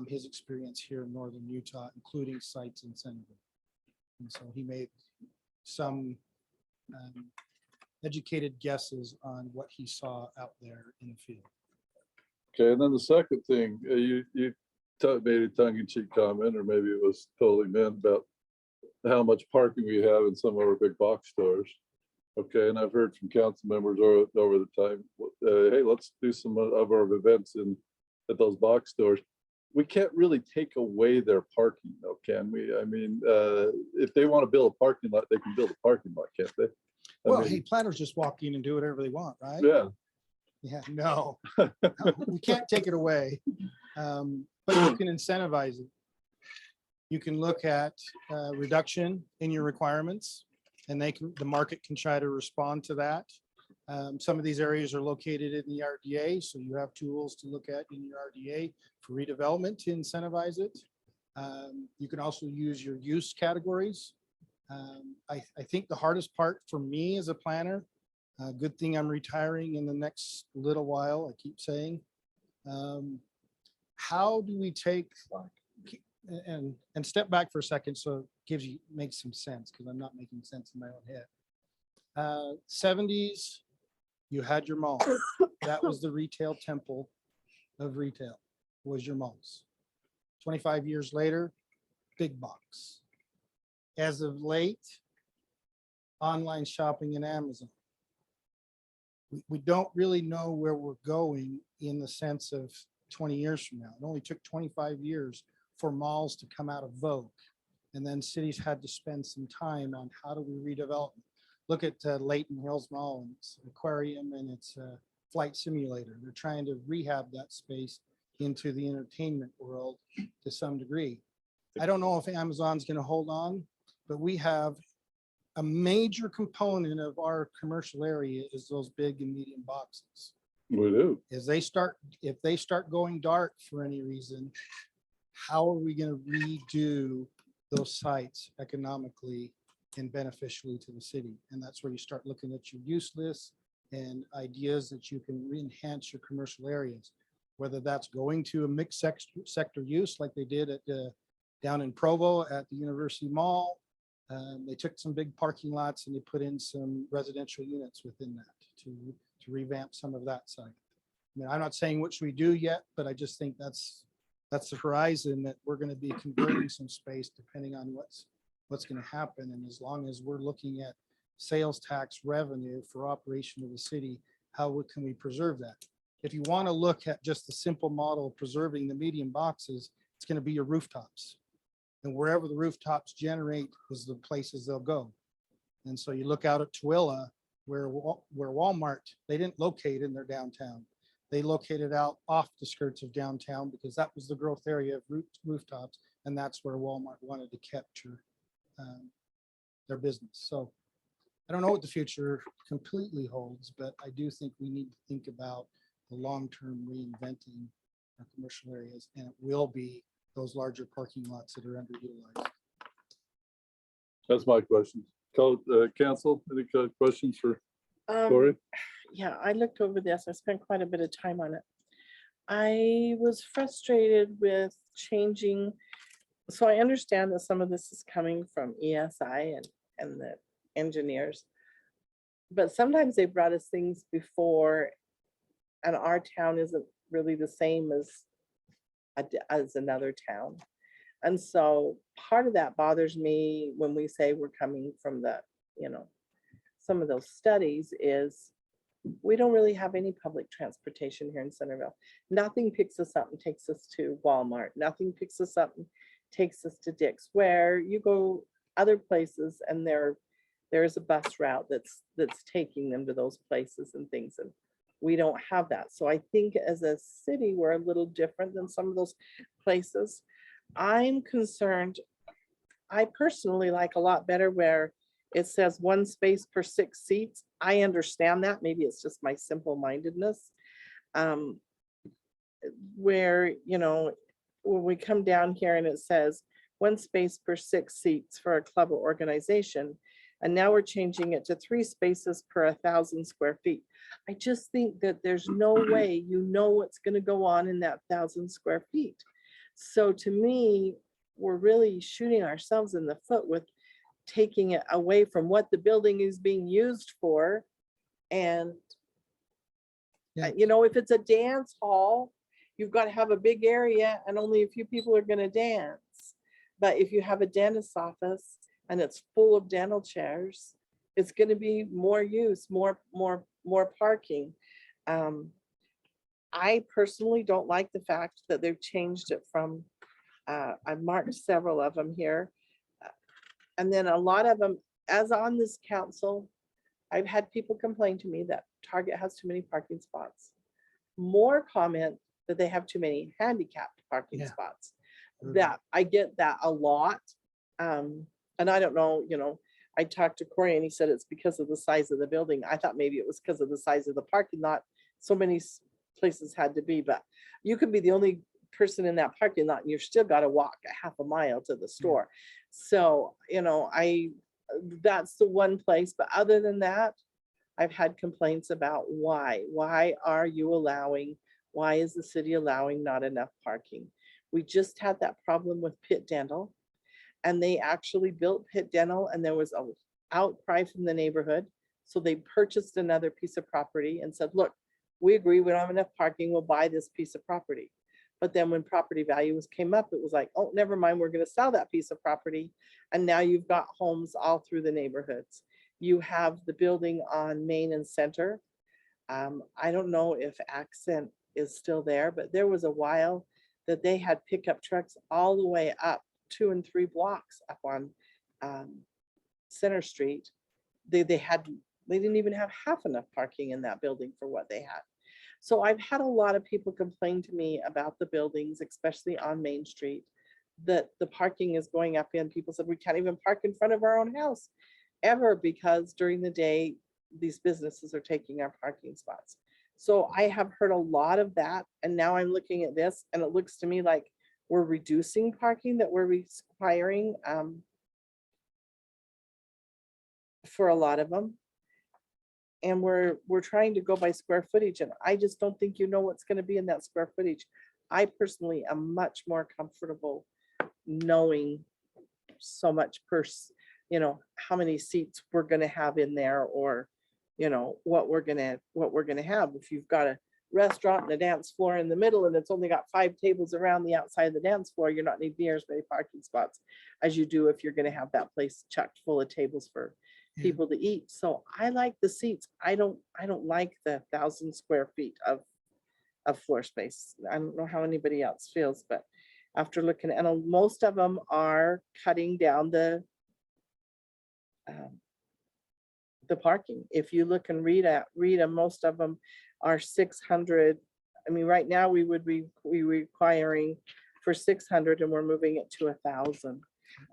his experience here in northern Utah, including sites in Centerville. And so he made some educated guesses on what he saw out there in the field.
Okay, and then the second thing, you made a tongue-in-cheek comment, or maybe it was totally meant, about how much parking we have in some of our big box stores. Okay, and I've heard from council members over the time, hey, let's do some of our events at those box stores. We can't really take away their parking though, can we? I mean, if they want to build a parking lot, they can build a parking lot, can't they?
Well, hey, planners just walk in and do whatever they want, right?
Yeah.
Yeah, no, we can't take it away, but you can incentivize it. You can look at reduction in your requirements, and the market can try to respond to that. Some of these areas are located in the RDA, so you have tools to look at in your RDA for redevelopment to incentivize it. You can also use your use categories. I think the hardest part for me as a planner, good thing I'm retiring in the next little while, I keep saying, how do we take and step back for a second so it makes some sense, because I'm not making sense in my own head. 70s, You had your mall. That was the retail temple of retail, was your malls. 25 years later, big box. As of late, online shopping and Amazon. We don't really know where we're going in the sense of 20 years from now. It only took 25 years for malls to come out of vogue. And then cities had to spend some time on how do we redevelop. Look at Layton Hills Mall and its aquarium and its flight simulator. They're trying to rehab that space into the entertainment world to some degree. I don't know if Amazon's going to hold on, but we have a major component of our commercial area is those big and medium boxes.
We do.
If they start going dark for any reason, how are we going to redo those sites economically and beneficially to the city? And that's where you start looking at your use list and ideas that you can enhance your commercial areas, whether that's going to a mixed sector use like they did at down in Provo at the University Mall. They took some big parking lots and they put in some residential units within that to revamp some of that site. I mean, I'm not saying which we do yet, but I just think that's the horizon, that we're going to be converting some space depending on what's going to happen. And as long as we're looking at sales tax revenue for operation of the city, how can we preserve that? If you want to look at just the simple model of preserving the medium boxes, it's going to be your rooftops. And wherever the rooftops generate is the places they'll go. And so you look out at Tooele, where Walmart, they didn't locate in their downtown. They located out off the skirts of downtown because that was the growth area of rooftops. And that's where Walmart wanted to capture their business. So I don't know what the future completely holds, but I do think we need to think about the long-term reinventing our commercial areas, and it will be those larger parking lots that are underutilized.
That's my question. Council, any questions for Cory?
Yeah, I looked over this. I spent quite a bit of time on it. I was frustrated with changing. So I understand that some of this is coming from ESI and the engineers, but sometimes they brought us things before and our town isn't really the same as another town. And so part of that bothers me when we say we're coming from the, some of those studies is we don't really have any public transportation here in Centerville. Nothing picks us up and takes us to Walmart. Nothing picks us up and takes us to Dick's, where you go other places and there's a bus route that's taking them to those places and things. And we don't have that. So I think as a city, we're a little different than some of those places. I'm concerned. I personally like a lot better where it says 1 space per 6 seats. I understand that. Maybe it's just my simple-mindedness. Where, when we come down here and it says 1 space per 6 seats for a club or organization, and now we're changing it to 3 spaces per 1,000 square feet. I just think that there's no way what's going to go on in that 1,000 square feet. So to me, we're really shooting ourselves in the foot with taking it away from what the building is being used for. And, if it's a dance hall, you've got to have a big area and only a few people are going to dance. But if you have a dentist's office and it's full of dental chairs, it's going to be more use, more parking. I personally don't like the fact that they've changed it from, I marked several of them here. And then a lot of them, as on this council, I've had people complain to me that Target has too many parking spots. More comment that they have too many handicapped parking spots. That I get that a lot. And I don't know, I talked to Cory and he said it's because of the size of the building. I thought maybe it was because of the size of the parking lot. So many places had to be, but you could be the only person in that parking lot and you've still got to walk a half a mile to the store. So, that's the one place, but other than that, I've had complaints about why is the city allowing not enough parking? We just had that problem with Pitt Dental, and they actually built Pitt Dental and there was an outcry from the neighborhood. So they purchased another piece of property and said, look, we agree, we don't have enough parking, we'll buy this piece of property. But then when property values came up, it was like, oh, never mind, we're gonna sell that piece of property. And now you've got homes all through the neighborhoods. You have the building on Main and Center. I don't know if Accent is still there, but there was a while that they had pickup trucks all the way up 2 and 3 blocks up on Center Street. They didn't even have half enough parking in that building for what they had. So I've had a lot of people complain to me about the buildings, especially on Main Street, that the parking is going up in. People said, we can't even park in front of our own house ever because during the day, these businesses are taking our parking spots. So I have heard a lot of that. And now I'm looking at this and it looks to me like we're reducing parking, that we're requiring for a lot of them. And we're trying to go by square footage, and I just don't think you know what's going to be in that square footage. I personally am much more comfortable knowing so much per, how many seats we're going to have in there, or what we're going to have. If you've got a restaurant and a dance floor in the middle and it's only got 5 tables around the outside of the dance floor, you're not needing near as many parking spots as you do if you're going to have that place chocked full of tables for people to eat. So I like the seats. I don't like the 1,000 square feet of floor space. I don't know how anybody else feels, but after looking, and most of them are cutting down the parking. If you look and read them, most of them are 600. I mean, right now we would be requiring for 600 and we're moving it to 1,000.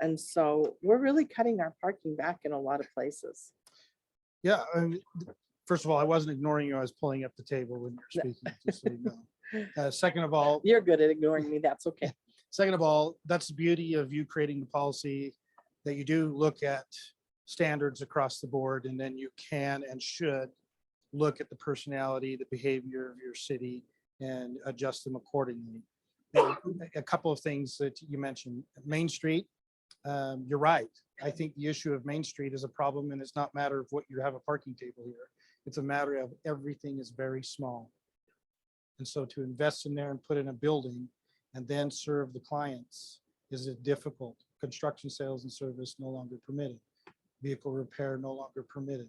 And so we're really cutting our parking back in a lot of places.
Yeah, first of all, I wasn't ignoring you. I was pulling up the table when you're speaking, just so you know. Second of all,
You're good at ignoring me. That's okay.
second of all, that's the beauty of you creating the policy, that you do look at standards across the board, and then you can and should look at the personality, the behavior of your city, and adjust them accordingly. And a couple of things that you mentioned, Main Street. You're right. I think the issue of Main Street is a problem, and it's not a matter of what you have a parking table here. It's a matter of everything is very small. And so to invest in there and put in a building and then serve the clients is difficult. Construction, sales, and service no longer permitted. Vehicle repair no longer permitted.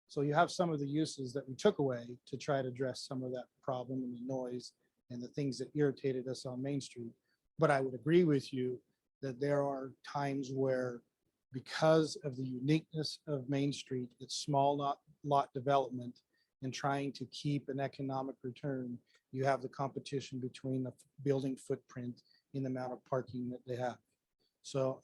So you have some of the uses that we took away to try to address some of that problem and the noise and the things that irritated us on Main Street. But I would agree with you that there are times where, because of the uniqueness of Main Street, it's small lot development and trying to keep an economic return, you have the competition between the building footprint and the amount of parking that they have. So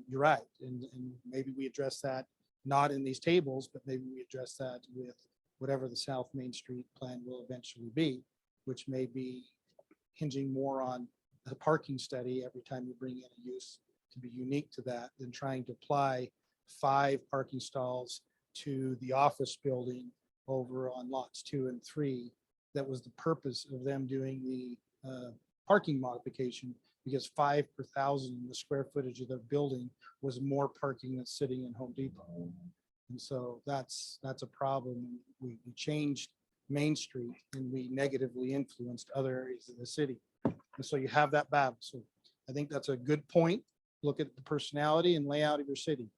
you're right. And maybe we address that not in these tables, but maybe we address that with whatever the South Main Street plan will eventually be, which may be hinging more on a parking study every time you bring in a use to be unique to that, than trying to apply 5 parking stalls to the office building over on lots 2 and 3. That was the purpose of them doing the parking modification, because 5 per 1,000 the square footage of the building was more parking than sitting in Home Depot. And so that's a problem. We changed Main Street and we negatively influenced other areas of the city. And so you have that battle. So I think that's a good point. Look at the personality and layout of your city.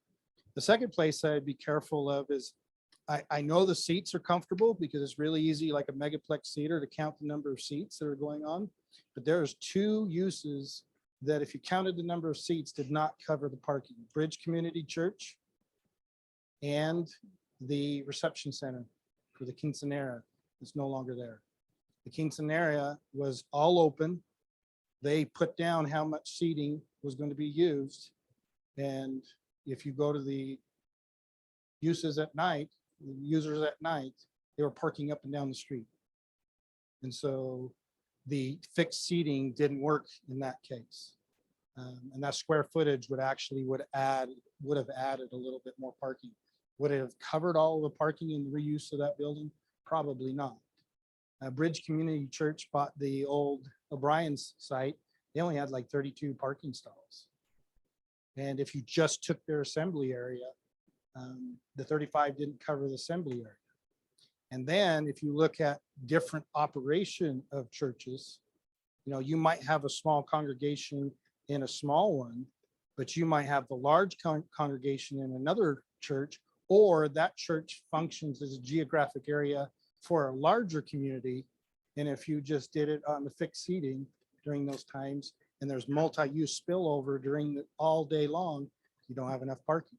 The second place I'd be careful of is, I know the seats are comfortable because it's really easy, like a megaplex theater, to count the number of seats that are going on. But there's 2 uses that, if you counted the number of seats, did not cover the parking. Bridge Community Church and the reception center for the quinceanera is no longer there. The quinceanera was all open. They put down how much seating was going to be used. And if you go to the users at night, they were parking up and down the street. And so the fixed seating didn't work in that case. And that square footage would have added a little bit more parking. Would it have covered all the parking and the reuse of that building? Probably not. Bridge Community Church bought the old O'Brien's site. They only had like 32 parking stalls. And if you just took their assembly area, The 35 didn't cover the assembly area. And then if you look at different operation of churches, you might have a small congregation in a small one, but you might have the large congregation in another church, or that church functions as a geographic area for a larger community. And if you just did it on the fixed seating during those times, and there's multi-use spillover all day long, you don't have enough parking.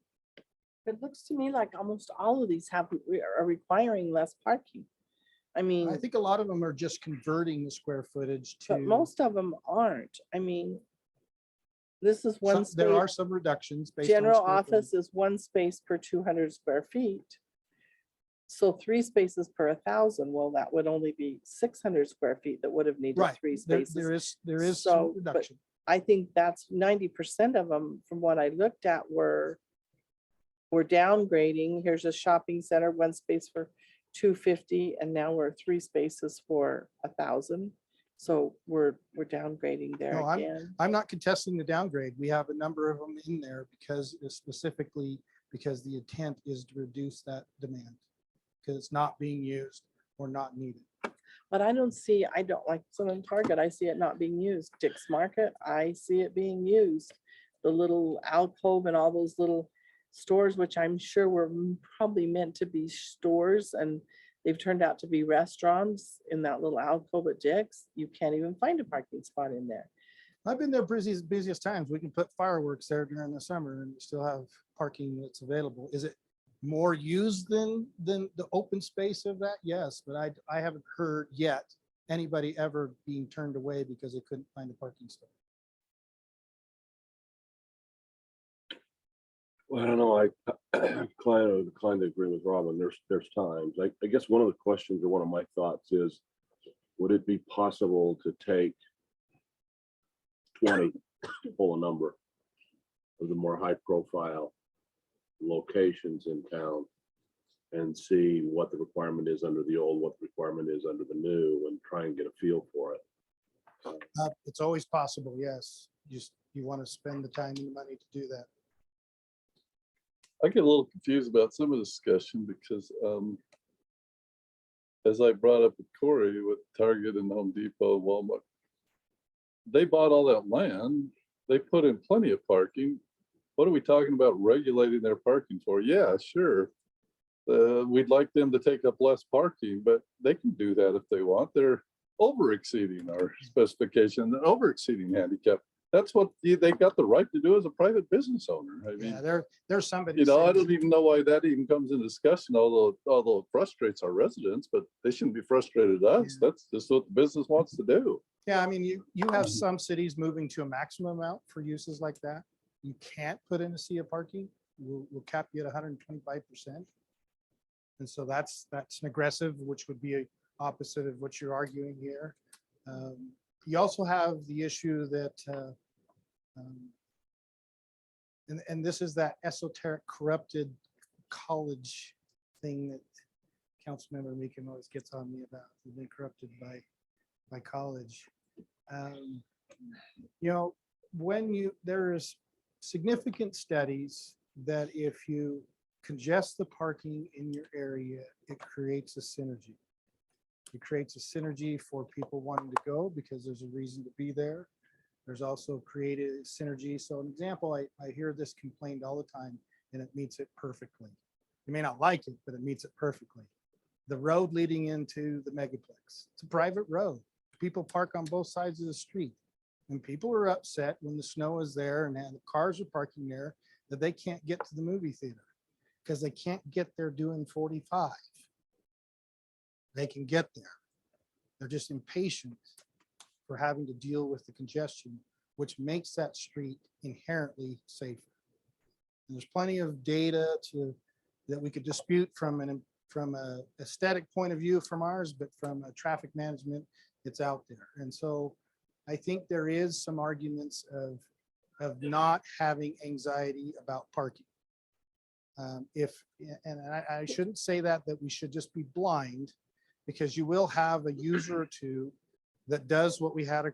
It looks to me like almost all of these are requiring less parking. I mean,
I think a lot of them are just converting the square footage to.
but most of them aren't. I mean, this is one
There are
space.
some reductions. Based on
General
square footage.
office is one space per 200 square feet. So 3 spaces per 1,000. Well, that would only be 600 square feet that would have needed
Right.
3
There
spaces.
there is
So,
some
but
reduction.
I think that's 90% of them, from what I looked at, were downgrading. Here's a shopping center, 1 space for 250, and now we're 3 spaces for 1,000. So we're downgrading there
No,
again.
I'm not contesting the downgrade. We have a number of them in there specifically because the intent is to reduce that demand because it's not being used or not needed.
But I don't like Sun Target. I see it not being used. Dick's Market, I see it being used. The little alcove and all those little stores, which I'm sure were probably meant to be stores, and they've turned out to be restaurants in that little alcove at Dick's. You can't even find a parking spot in there.
I've been there busiest times. We can put fireworks there during the summer and still have parking that's available. Is it more used than the open space of that? Yes, but I haven't heard yet anybody ever being turned away because they couldn't find a parking spot.
Well, I don't know, I inclined to agree with Robin. There's times, I guess one of the questions or one of my thoughts is, would it be possible to take 20, pull a number of the more high profile locations in town and see what the requirement is under the old, what the requirement is under the new, and try and get a feel for it?
It's always possible, yes. You want to spend the time and the money to do that.
I get a little confused about some of the discussion because as I brought up with Corey with Target and Home Depot, Walmart, they bought all that land. They put in plenty of parking. What are we talking about regulating their parking for? Yeah, sure. We'd like them to take up less parking, but they can do that if they want. They're over exceeding our specification, they're over exceeding handicap. That's what they got the right to do as a private business owner. I mean,
Yeah, there's somebody.
I
saying-
don't even know why that even comes in discussion, although it frustrates our residents, but they shouldn't be frustrated at us.
Yeah.
That's just what the business wants to do.
Yeah, I mean, you have some cities moving to a maximum amount for uses like that. You can't put in a sea of parking. We'll cap you at 125%. And so that's an aggressive, which would be a opposite of what you're arguing here. You also have the issue that, and this is that esoteric corrupted college thing that Councilmember Meekin always gets on me about, we've been corrupted by college. There's significant studies that if you congest the parking in your area, it creates a synergy. It creates a synergy for people wanting to go because there's a reason to be there. There's also created synergy. So an example, I hear this complained all the time and it meets it perfectly. You may not like it, but it meets it perfectly. The road leading into the megaplex, it's a private road. People park on both sides of the street. And people are upset when the snow is there and the cars are parking there that they can't get to the movie theater because they can't get there doing 45. They can get there. They're just impatient for having to deal with the congestion, which makes that street inherently safer. And there's plenty of data that we could dispute from a aesthetic point of view from ours, but from a traffic management, it's out there. And so I think there is some arguments of not having anxiety about parking. I shouldn't say that we should just be blind, because you will have a user or two that does what we had a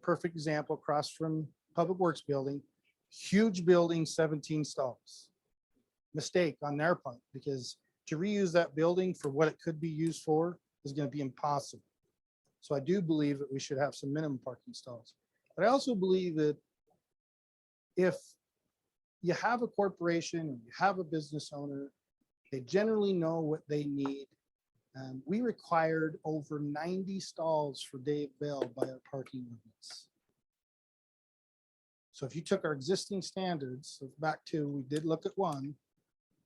perfect example across from Public Works building, huge building, 17 stalls. mistake on their part, because to reuse that building for what it could be used for is going to be impossible. So I do believe that we should have some minimum parking stalls. But I also believe that if you have a corporation and you have a business owner, they generally know what they need. We required over 90 stalls for Dave Bell by our parking ordinance. So if you took our existing standards, so back to, we did look at one,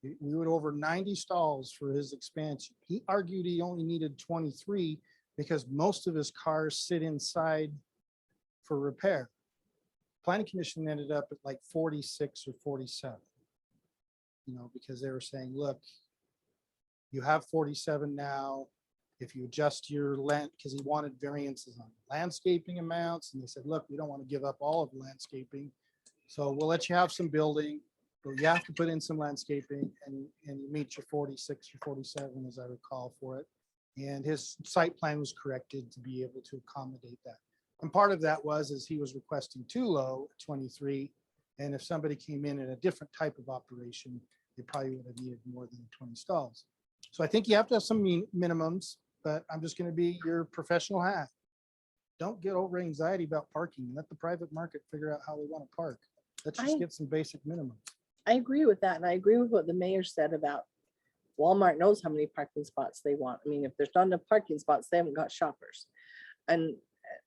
we went over 90 stalls for his expansion. He argued he only needed 23 because most of his cars sit inside for repair. Planning Commission ended up at like 46 or 47. You know, because they were saying, look, you have 47 now. If you adjust your land, because he wanted variances on landscaping amounts, and they said, look, we don't want to give up all of the landscaping. So we'll let you have some building, but you have to put in some landscaping, and you meet your 46 or 47, as I recall, for it. And his site plan was corrected to be able to accommodate that. And part of that is he was requesting too low at 23. And if somebody came in a different type of operation, they probably would have needed more than 20 stalls. So I think you have to have some minimums, but I'm just going to be your professional hat. Don't get over anxiety about parking. Let the private market figure out how they want to park. Let's just get some basic minimums.
I agree with that. And I agree with what the mayor said about Walmart knows how many parking spots they want. I mean, if there's not enough parking spots, they haven't got shoppers. And,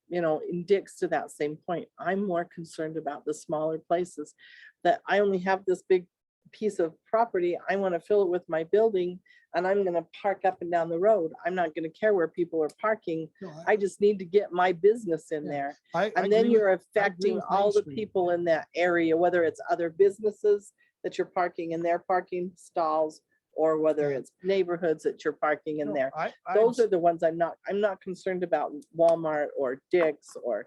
you know, in Dick's, to that same point, I'm more concerned about the smaller places that I only have this big piece of property. I want to fill it with my building, and I'm going to park up and down the road. I'm not going to care where people are parking.
No,
I just need to get my business in
Yeah.
there.
I
And then
agree
you're
with- I agree
affecting
with
all
Main
the
Street.
people in that area, whether it's other businesses that you're parking in their parking stalls, or whether
Yeah.
it's neighborhoods that you're parking in
No,
there.
I'm
Those are the ones I'm not concerned about Walmart or Dick's, or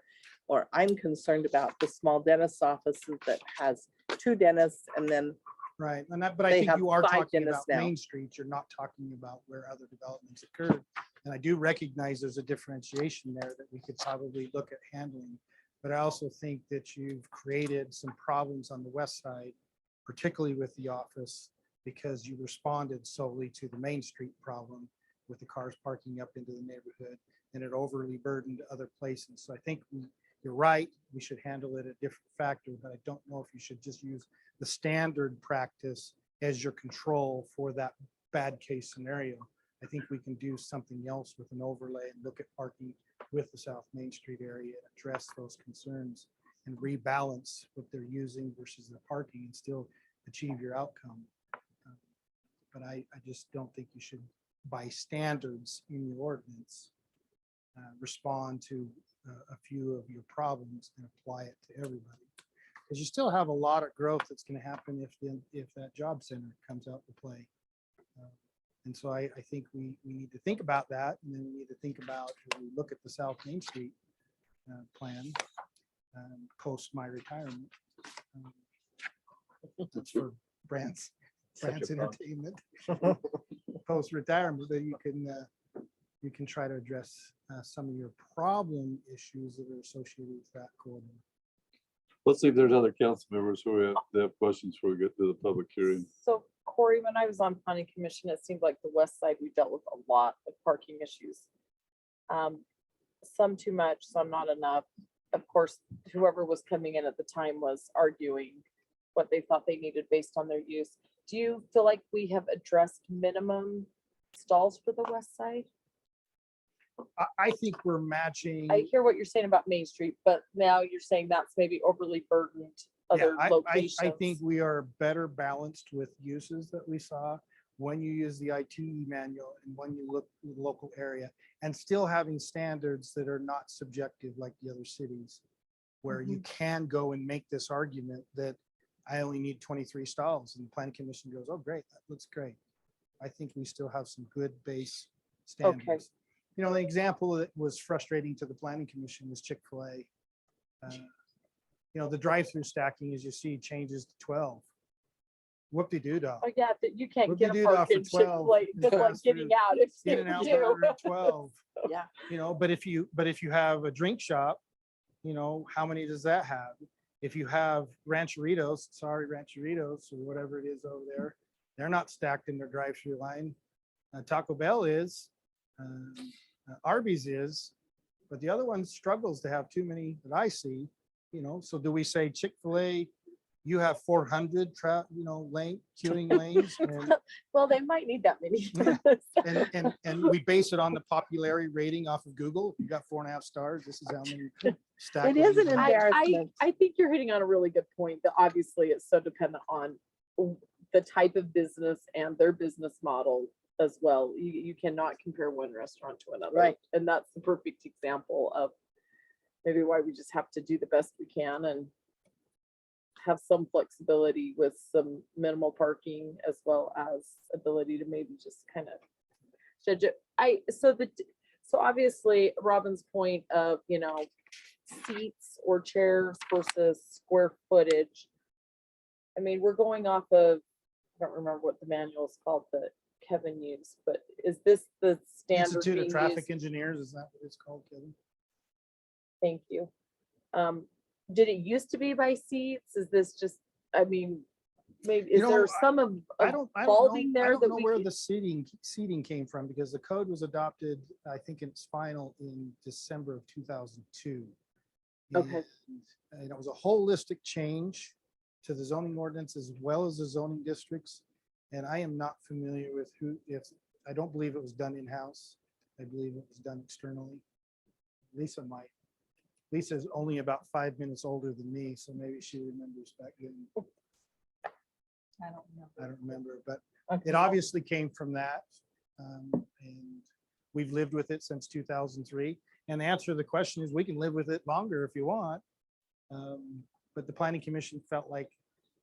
I'm concerned about the small dentist offices that has 2 dentists, and then
Right, but I
they
think
have
you are
5
talking about
dentists now.
Main Street. You're not talking about where other developments occurred. And I do recognize there's a differentiation there that we could probably look at handling. But I also think that you've created some problems on the west side, particularly with the office, because you responded solely to the Main Street problem with the cars parking up into the neighborhood, and it overly burdened other places. So I think you're right, we should handle it a different factor, but I don't know if you should just use the standard practice as your control for that bad case scenario. I think we can do something else with an overlay and look at parking with the South Main Street area and address those concerns and rebalance what they're using versus the parking and still achieve your outcome. But I just don't think you should, by standards in your ordinance, respond to a few of your problems and apply it to everybody. Because you still have a lot of growth that's going to happen if that job center comes out to play. And so I think we need to think about that, and then we need to think about, as we look at the South Main Street plan post my retirement. That's for Brant's entertainment. Post retirement, that you can try to address some of your problem issues that are associated with that corridor.
Let's see if there's other council members who have questions before we get to the public hearing.
So Corey, when I was on planning commission, it seemed like the west side, we dealt with a lot of parking issues. Some too much, some not enough. Of course, whoever was coming in at the time was arguing what they thought they needed based on their use. Do you feel like we have addressed minimum stalls for the west side?
I think we're matching.
I hear what you're saying about Main Street, but now you're saying that's maybe overly burdened other
Yeah,
locations.
I think we are better balanced with uses that we saw when you use the ITE manual and when you look at the local area, and still having standards that are not subjective like the other cities, where you can go and make this argument that I only need 23 stalls, and the planning commission goes, oh, great, that looks great. I think we still have some good base standards. You know, the example that was frustrating to the planning commission was Chick-fil-A. You know, the drive-through stacking, as you see, changes to 12. Whoop-de-doo-dah.
Oh, yeah, that you can't
What
get
they
a
do off
park
of
in
12
Chick-fil-A,
and
just like
pass
getting
through
out if
In
you
and out
do.
burger at 12.
Yeah.
You know, but if you have a drink shop, you know, how many does that have? If you have Rancheritos, sorry, Rancheritos or whatever it is over there, They're not stacked in their drive-through line. Taco Bell is, Arby's is, but the other one struggles to have too many that I see, you know, so do we say Chick-fil-A, you have 400 lane, queuing lanes? And
Well, they might need that many.
And we base it on the popularity rating off of Google. You got 4.5 stars. This is how many. stack
It is
lanes
an
you have.
embarrassment.
I think you're hitting on a really good point that obviously it's so dependent on the type of business and their business model as well. You cannot compare one restaurant to another.
Right.
And that's the perfect example of maybe why we just have to do the best we can and have some flexibility with some minimal parking as well as ability to maybe just kind of judge it. So obviously Robin's point of, seats or chairs versus square footage. I mean, we're going off of, I don't remember what the manual is called that Kevin used, but is this the standard?
Institute of
being
Traffic
used?
Engineers, is that what it's called, Kevin?
Thank you. Did it used to be by seats? Is this just, I mean, maybe, is there some of
I don't
evolving
know, I
there
don't
that
know
we
where
could-
the seating came from, because the code was adopted, I think in its final in December of 2002.
Okay.
And it was a holistic change to the zoning ordinance as well as the zoning districts. And I am not familiar with I don't believe it was done in-house. I believe it was done externally. Lisa might. Lisa's only about 5 minutes older than me, so maybe she remembers back then.
I don't know.
I don't remember, but
Okay.
it obviously came from that. And we've lived with it since 2003. And the answer to the question is we can live with it longer if you want. But the planning commission felt like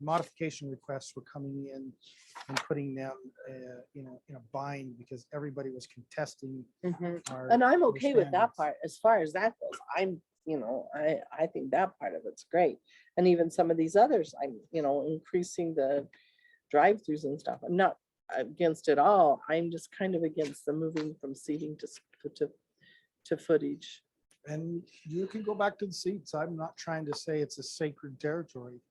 modification requests were coming in and putting them, in a bind because everybody was contesting. our-
And I'm
our
okay with that
standards.
part, as far as that goes. I think that part of it's great. And even some of these others, increasing the drive-throughs and stuff. I'm not against it all. I'm just kind of against the moving from seating to footage.
And you can go back to the seats. I'm not trying to say it's a sacred territory.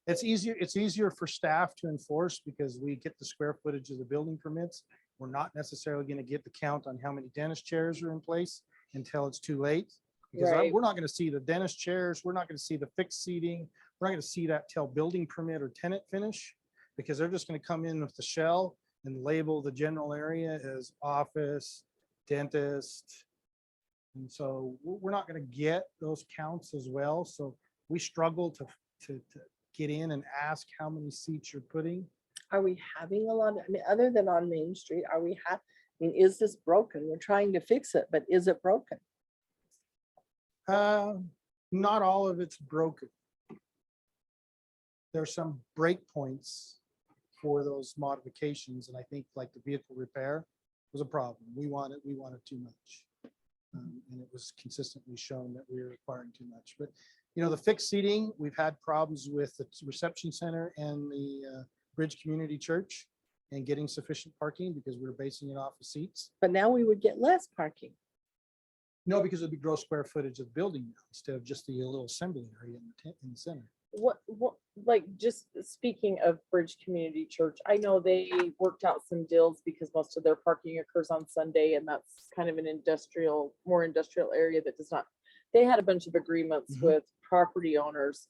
It's easier for staff to enforce because we get the square footage of the building permits. We're not necessarily going to get the count on how many dentist chairs are in place until it's too late. Because
Right.
we're not going to see the dentist chairs. We're not going to see the fixed seating. We're not going to see that till building permit or tenant finish, because they're just going to come in with the shell and label the general area as office, dentist. And so we're not going to get those counts as well. So we struggle to get in and ask how many seats you're putting.
Are we having a lot, other than on Main Street, is this broken? We're trying to fix it, but is it broken?
Not all of it's broken. There's some breakpoints for those modifications, and I think like the vehicle repair was a problem. We wanted too much. And it was consistently shown that we were requiring too much. But, the fixed seating, we've had problems with the reception center and the Bridge Community Church and getting sufficient parking because we're basing it off of seats.
But now we would get less parking.
No, because it'd be gross square footage of the building now instead of just the little assembly area in the center.
What, like, just speaking of Bridge Community Church, I know they worked out some deals because most of their parking occurs on Sunday, and that's kind of an more industrial area that does not, they had a bunch of agreements
Mhm.
with property owners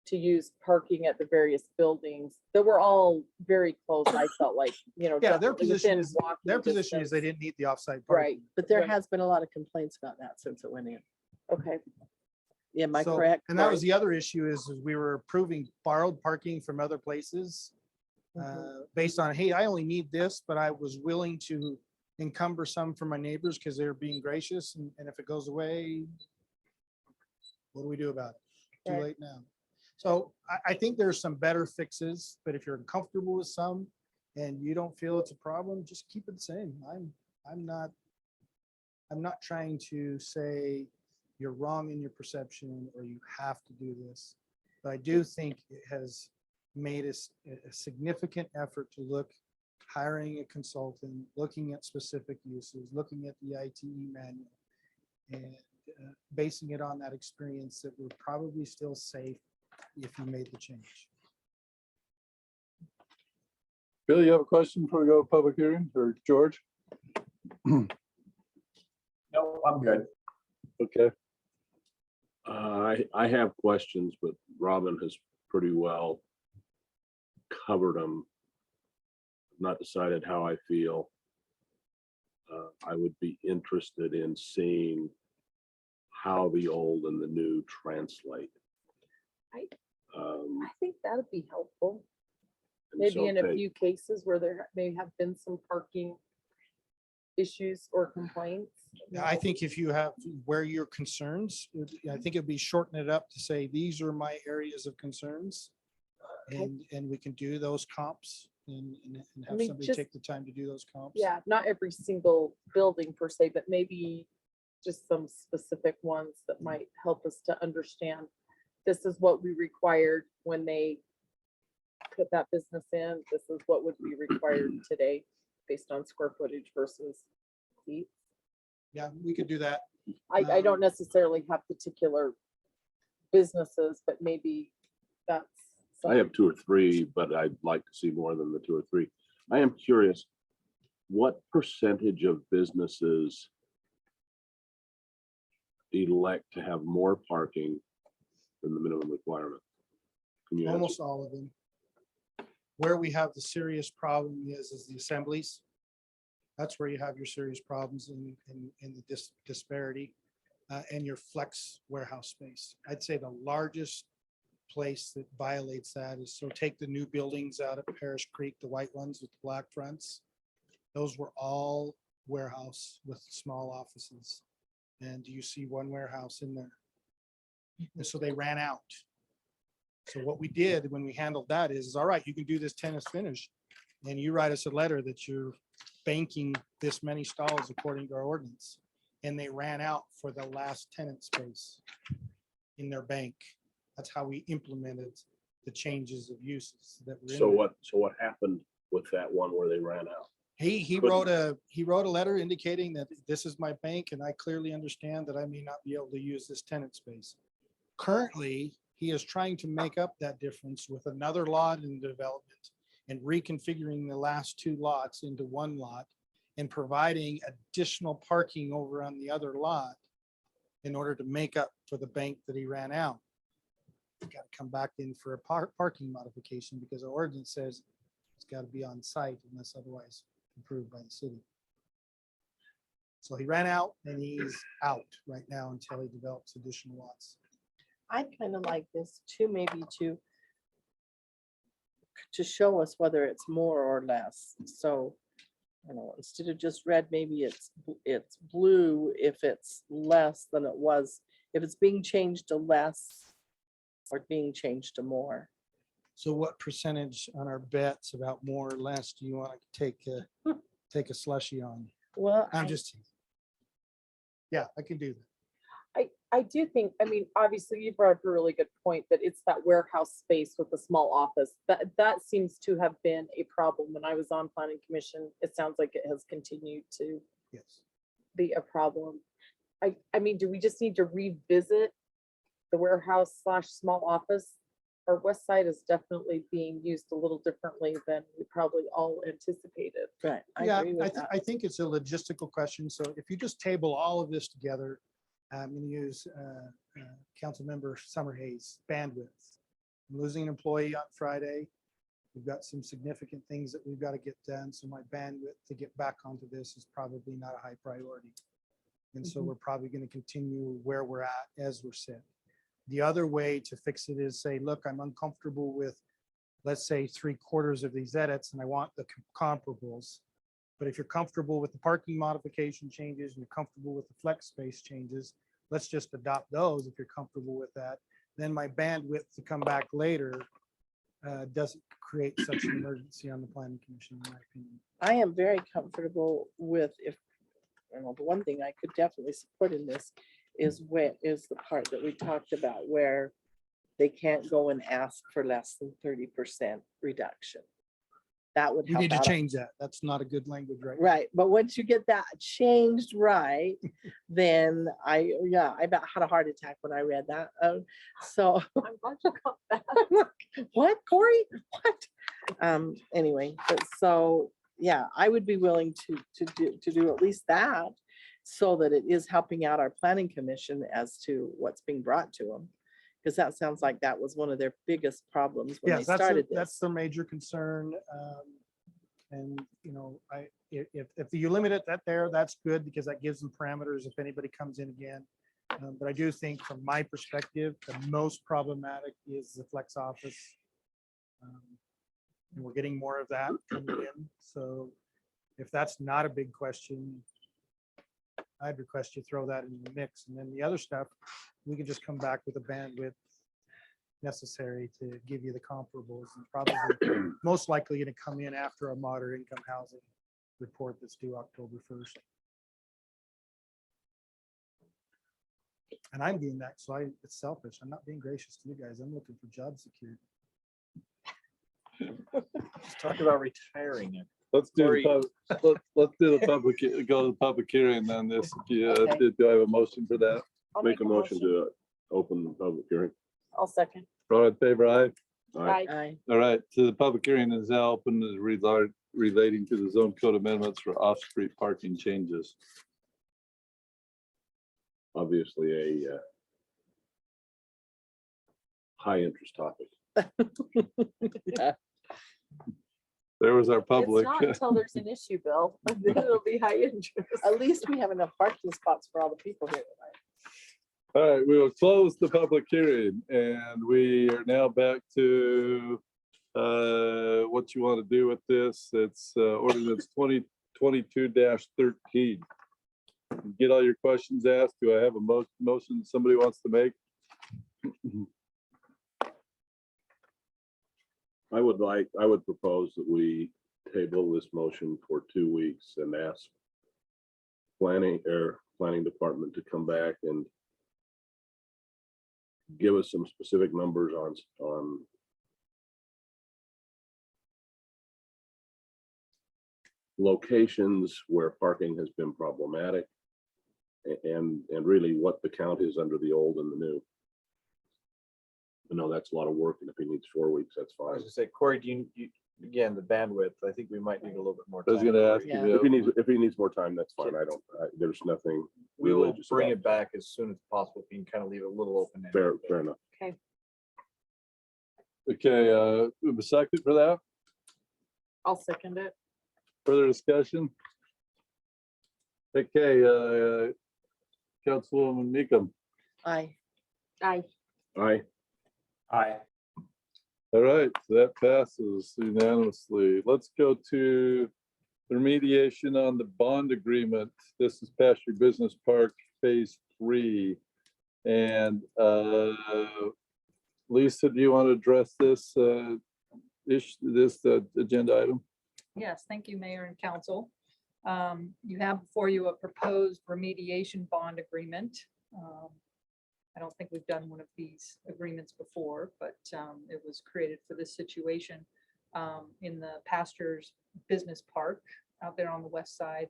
to use parking at the various buildings that were all very close, I felt like,
Yeah, their
definitely
position
within
is,
walking distance.
didn't need the offsite
Right,
parking.
But there
Right.
has been a lot of complaints about that since it went in.
okay,
Am I
So-
correct?
And that was the other issue is we were approving borrowed parking from other places. Based on, hey, I only need this, but I was willing to encumber some for my neighbors because they're being gracious. And if it goes away, what do we do about it? Too
Right.
late now. So I think there's some better fixes, but if you're uncomfortable with some and you don't feel it's a problem, just keep it the same. I'm not trying to say you're wrong in your perception or you have to do this. But I do think it has made us a significant effort to look, hiring a consultant, looking at specific uses, looking at the ITE manual, and basing it on that experience that we're probably still safe if you made the change.
Bill, you have a question before we go to public hearing, or George?
No, I'm good.
Okay,
I have questions, but Robin has pretty well covered them. Not decided how I feel. I would be interested in seeing how the old and the new translate.
I-
Um,
I think that'd be helpful.
and
Maybe
so
in a
take-
few cases where there may have been some parking issues or complaints.
Yeah, I think if you have where your concerns, I think it'd be shorten it up to say, these are my areas of concerns.
Okay.
And we can do those comps and
I
have
mean,
somebody
just-
take the time to do those comps.
Yeah, not every single building per se, but maybe just some specific ones that might help us to understand. This is what we required when they put that business in. This is what would be required today based on square footage versus feet.
Yeah, we could do that.
I don't necessarily have particular businesses, but maybe that's.
I have
something-
2 or 3, but I'd like to see more than the 2 or 3. I am curious, what percentage of businesses elect to have more parking than the minimum requirement? Can you answer?
Almost all of them. Where we have the serious problem is the assemblies. That's where you have your serious problems in the disparity and your flex warehouse space. I'd say the largest place that violates that is, so take the new buildings out at Parish Creek, the white ones with the black fronts. Those were all warehouse with small offices. And you see one warehouse in there. And so they ran out. So what we did when we handled that is, all right, you can do this tennis finish. And you write us a letter that you're banking this many stalls according to our ordinance. And they ran out for the last tenant space in their bank. That's how we implemented the changes of uses that were in
So
there.
what happened with that one where they ran out?
He wrote a letter indicating that this is my bank and I clearly understand that I may not be able to use this tenant space. Currently, he is trying to make up that difference with another lot in development and reconfiguring the last 2 lots into one lot and providing additional parking over on the other lot in order to make up for the bank that he ran out. Got to come back in for a parking modification because our ordinance says it's got to be on site unless otherwise approved by the city. So he ran out and he's out right now until he develops additional lots.
I'd kind of like this too, maybe to show us whether it's more or less. So, you know, instead of just red, maybe it's blue if it's less than it was, if it's being changed to less or being changed to more.
So what percentage on our bets about more or less do you want to take a slushy on?
Well,
I'm just. Yeah, I can do that.
I do think, I mean, obviously you brought up a really good point that it's that warehouse space with a small office. That seems to have been a problem when I was on planning commission. It sounds like it has continued to
Yes.
be a problem. I mean, do we just need to revisit the warehouse / small office? Our west side is definitely being used a little differently than we probably all anticipated.
right, I
Yeah,
agree with that.
I think it's a logistical question. So if you just table all of this together, I'm going to use Councilmember Summerhays bandwidth. I'm losing an employee on Friday. We've got some significant things that we've got to get done. So my bandwidth to get back onto this is probably not a high priority. And so we're probably going to continue where we're at as we're set. The other way to fix it is say, look, I'm uncomfortable with, let's say, 3/4 of these edits and I want the comparables. But if you're comfortable with the parking modification changes and you're comfortable with the flex space changes, let's just adopt those if you're comfortable with that. Then my bandwidth to come back later doesn't create such an emergency on the planning commission, in my opinion.
I am very comfortable with if, you know, the one thing I could definitely support in this is the part that we talked about where they can't go and ask for less than 30% reduction. That would
We
help
need to
out.
change that. That's not a good language, right?
Right, but once you get that changed right, then I about had a heart attack when I read that. So
I'm glad you got that.
what, Corey? What? Anyway, but so, yeah, I would be willing to do at least that so that it is helping out our planning commission as to what's being brought to them. Because that sounds like that was one of their biggest problems when they
Yes, that's,
started
that's
this.
their major concern. And, you know, if you limit it that there, that's good because that gives them parameters if anybody comes in again. But I do think from my perspective, the most problematic is the flex office. And we're getting more of that coming in. So if that's not a big question, I'd request you throw that in the mix. And then the other stuff, we can just come back with a bandwidth necessary to give you the comparables and probably most likely going to come in after a moderate income housing report that's due October 1st. And I'm doing that, so it's selfish. I'm not being gracious to you guys. I'm looking for job security.
Let's talk about retiring it.
Let's do,
Sorry.
let's do the public, go to the public hearing on this. Yeah,
Okay.
do I have a motion for that?
I'll
Make a motion to open the public hearing.
I'll second.
All in favor, aye?
Aye.
Aye.
All right, so the public hearing is now open, is relating to the zone code amendments for off-street parking changes.
Obviously a high interest topic.
Yeah.
There was our
It's
public.
not until there's an issue, Bill. Then it'll be high interest.
At least we have enough parking spots for all the people here tonight.
All right, we will close the public hearing and we are now back to what you want to do with this. It's ordinance 2022-13. Get all your questions asked. Do I have a motion somebody wants to make?
I would propose that we table this motion for 2 weeks and ask planning department to come back and give us some specific numbers on locations where parking has been problematic and really what the count is under the old and the new. I know that's a lot of work, and if he needs 4 weeks, that's
I was
fine.
gonna say, Corey, do you, again, the bandwidth, I think we might need a little bit more
I was
time.
gonna ask
Yeah.
you.
If he needs more time, that's fine. There's nothing
We will
religious
bring
about
it back as soon as possible. If you can kind of leave it a little open.
Fair enough.
Okay, we have a second for that?
I'll second it.
Further discussion? Okay, Councilwoman Meekum.
Aye.
Aye.
Aye.
Aye.
All right, so that passes unanimously. Let's go to the remediation on the bond agreement. This is Pasture Business Park Phase 3. And Lisa, do you want to address this agenda item?
Yes, thank you, Mayor and Council. You have before you a proposed remediation bond agreement. I don't think we've done one of these agreements before, but it was created for this situation in the Pastures Business Park out there on the west side.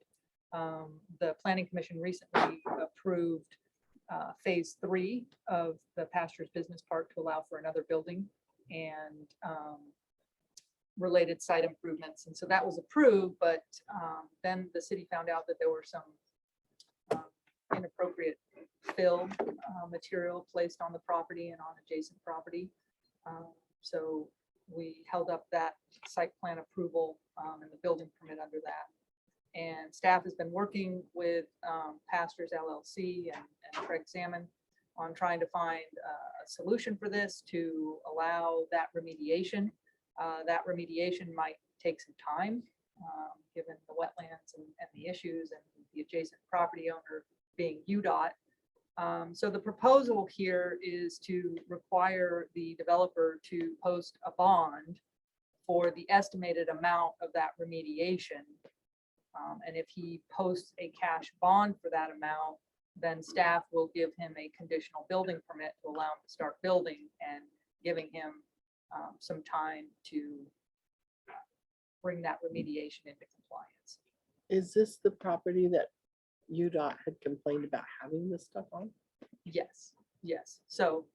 The Planning Commission recently approved Phase 3 of the Pastures Business Park to allow for another building and related site improvements. And so that was approved, but then the city found out that there were some inappropriate fill material placed on the property and on adjacent property. So we held up that site plan approval and the building permit under that. And staff has been working with Pastures LLC and Craig Salmon on trying to find a solution for this to allow that remediation. That remediation might take some time, given the wetlands and the issues and the adjacent property owner being UDOT. So the proposal here is to require the developer to post a bond for the estimated amount of that remediation. And if he posts a cash bond for that amount, then staff will give him a conditional building permit to allow him to start building and giving him some time to bring that remediation into compliance.
Is this the property that UDOT had complained about having this stuff on?
Yes, yes. So,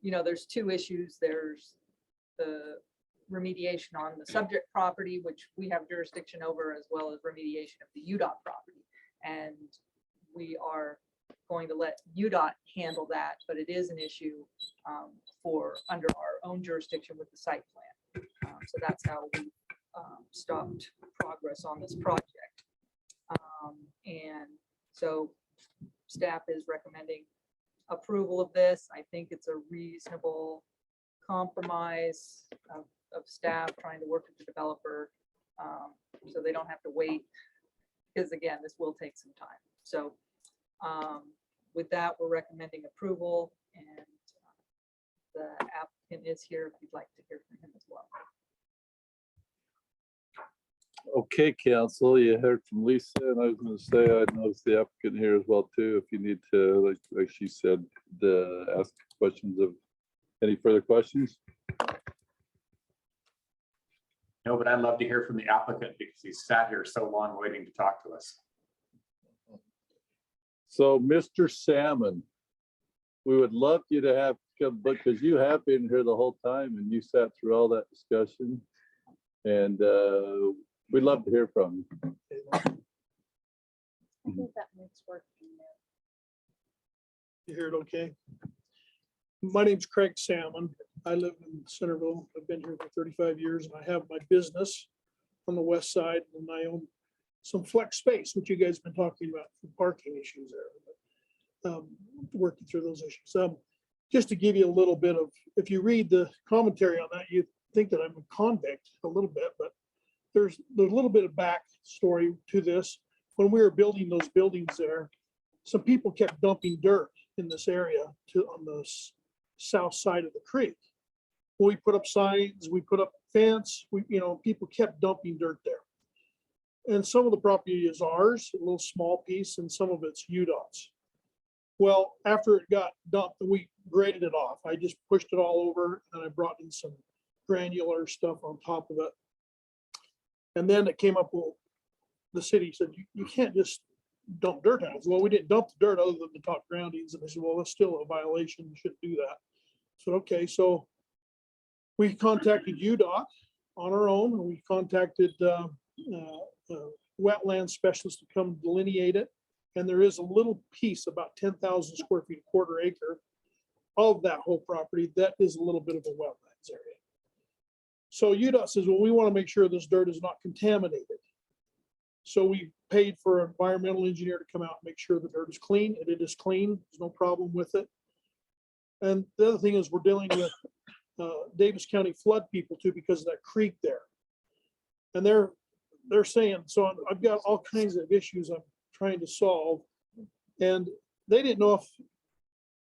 you know, there's two issues. There's the remediation on the subject property, which we have jurisdiction over, as well as remediation of the UDOT property. And we are going to let UDOT handle that, but it is an issue for under our own jurisdiction with the site plan. So that's how we stopped progress on this project. And so staff is recommending approval of this. I think it's a reasonable compromise of staff trying to work with the developer, so they don't have to wait, because again, this will take some time. So with that, we're recommending approval, and the applicant is here if you'd like to hear from him as well.
Okay, council, you heard from Lisa, and I was gonna say, I noticed the applicant here as well too, if you need to, like she said, ask questions of, any further questions?
No, but I'd love to hear from the applicant because he's sat here so long waiting to talk to us.
So, Mr. Salmon, we would love you to have come, because you have been here the whole time and you sat through all that discussion. And we'd love to hear from you.
I think that makes work.
You hear it okay? My name's Craig Salmon. I live in Centerville. I've been here for 35 years and I have my business on the west side and I own some flex space, which you guys have been talking about for parking issues there. Working through those issues. Just to give you a little bit of, if you read the commentary on that, you think that I'm a convict a little bit, but there's a little bit of backstory to this. When we were building those buildings there, some people kept dumping dirt in this area on the south side of the creek. We put up signs, we put up fence, people kept dumping dirt there. And some of the property is ours, a little small piece, and some of it's UDOT's. Well, after it got dumped, we graded it off. I just pushed it all over and I brought in some granular stuff on top of it. And then it came up, well, the city said, you can't just dump dirt out. Well, we didn't dump the dirt other than the top groundings. And they said, well, that's still a violation. You shouldn't do that. So, okay, so we contacted UDOT on our own, and we contacted wetland specialists to come delineate it. And there is a little piece, about 10,000 square feet, a quarter acre of that whole property that is a little bit of a wetlands area. So UDOT says, well, we want to make sure this dirt is not contaminated. So we paid for an environmental engineer to come out and make sure the dirt is clean, and it is clean. There's no problem with it. And the other thing is we're dealing with Davis County flood people too, because of that creek there. And they're saying, so I've got all kinds of issues I'm trying to solve. And they didn't know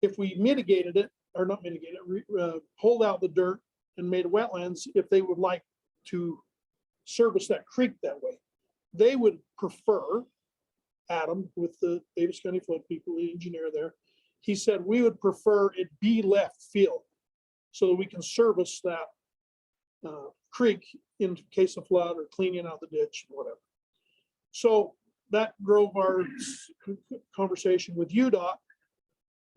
if we mitigated it or not mitigated it, pulled out the dirt and made wetlands, if they would like to service that creek that way. They would prefer, Adam with the Davis County flood people, the engineer there, he said we would prefer it be left field so that we can service that creek in case of flood or cleaning out the ditch or whatever. So that drove our conversation with UDOT.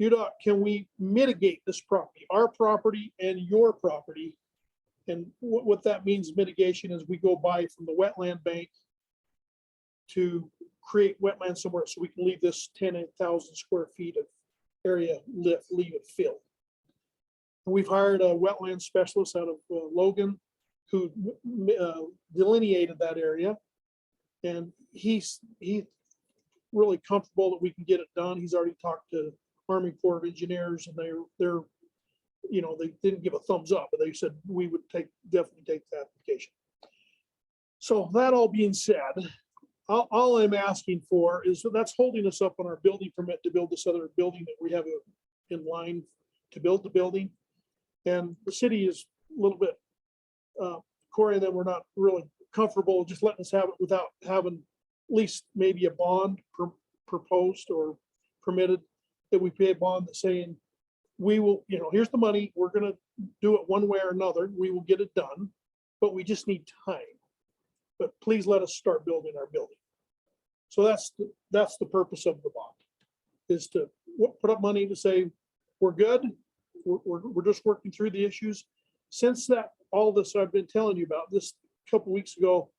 UDOT, can we mitigate this property, our property and your property? And what that means mitigation is we go by from the wetland bank to create wetland somewhere so we can leave this 10,000 square feet of area leave it filled. And we've hired a wetland specialist out of Logan who delineated that area. And he's really comfortable that we can get it done. He's already talked to Army Corps of Engineers, and they're they didn't give a thumbs up, but they said we would definitely take the application. So that all being said, all I'm asking for is that's holding us up on our building permit to build this other building that we have in line to build the building. And the city is a little bit, Corey and them were not really comfortable just letting us have it without having at least maybe a bond proposed or permitted, that we pay a bond that's saying, we will, here's the money, we're going to do it one way or another, we will get it done, but we just need time. But please let us start building our building. So that's the purpose of the bond, is to put up money to say, we're good, we're just working through the issues. Since that all this I've been telling you about, this couple weeks ago,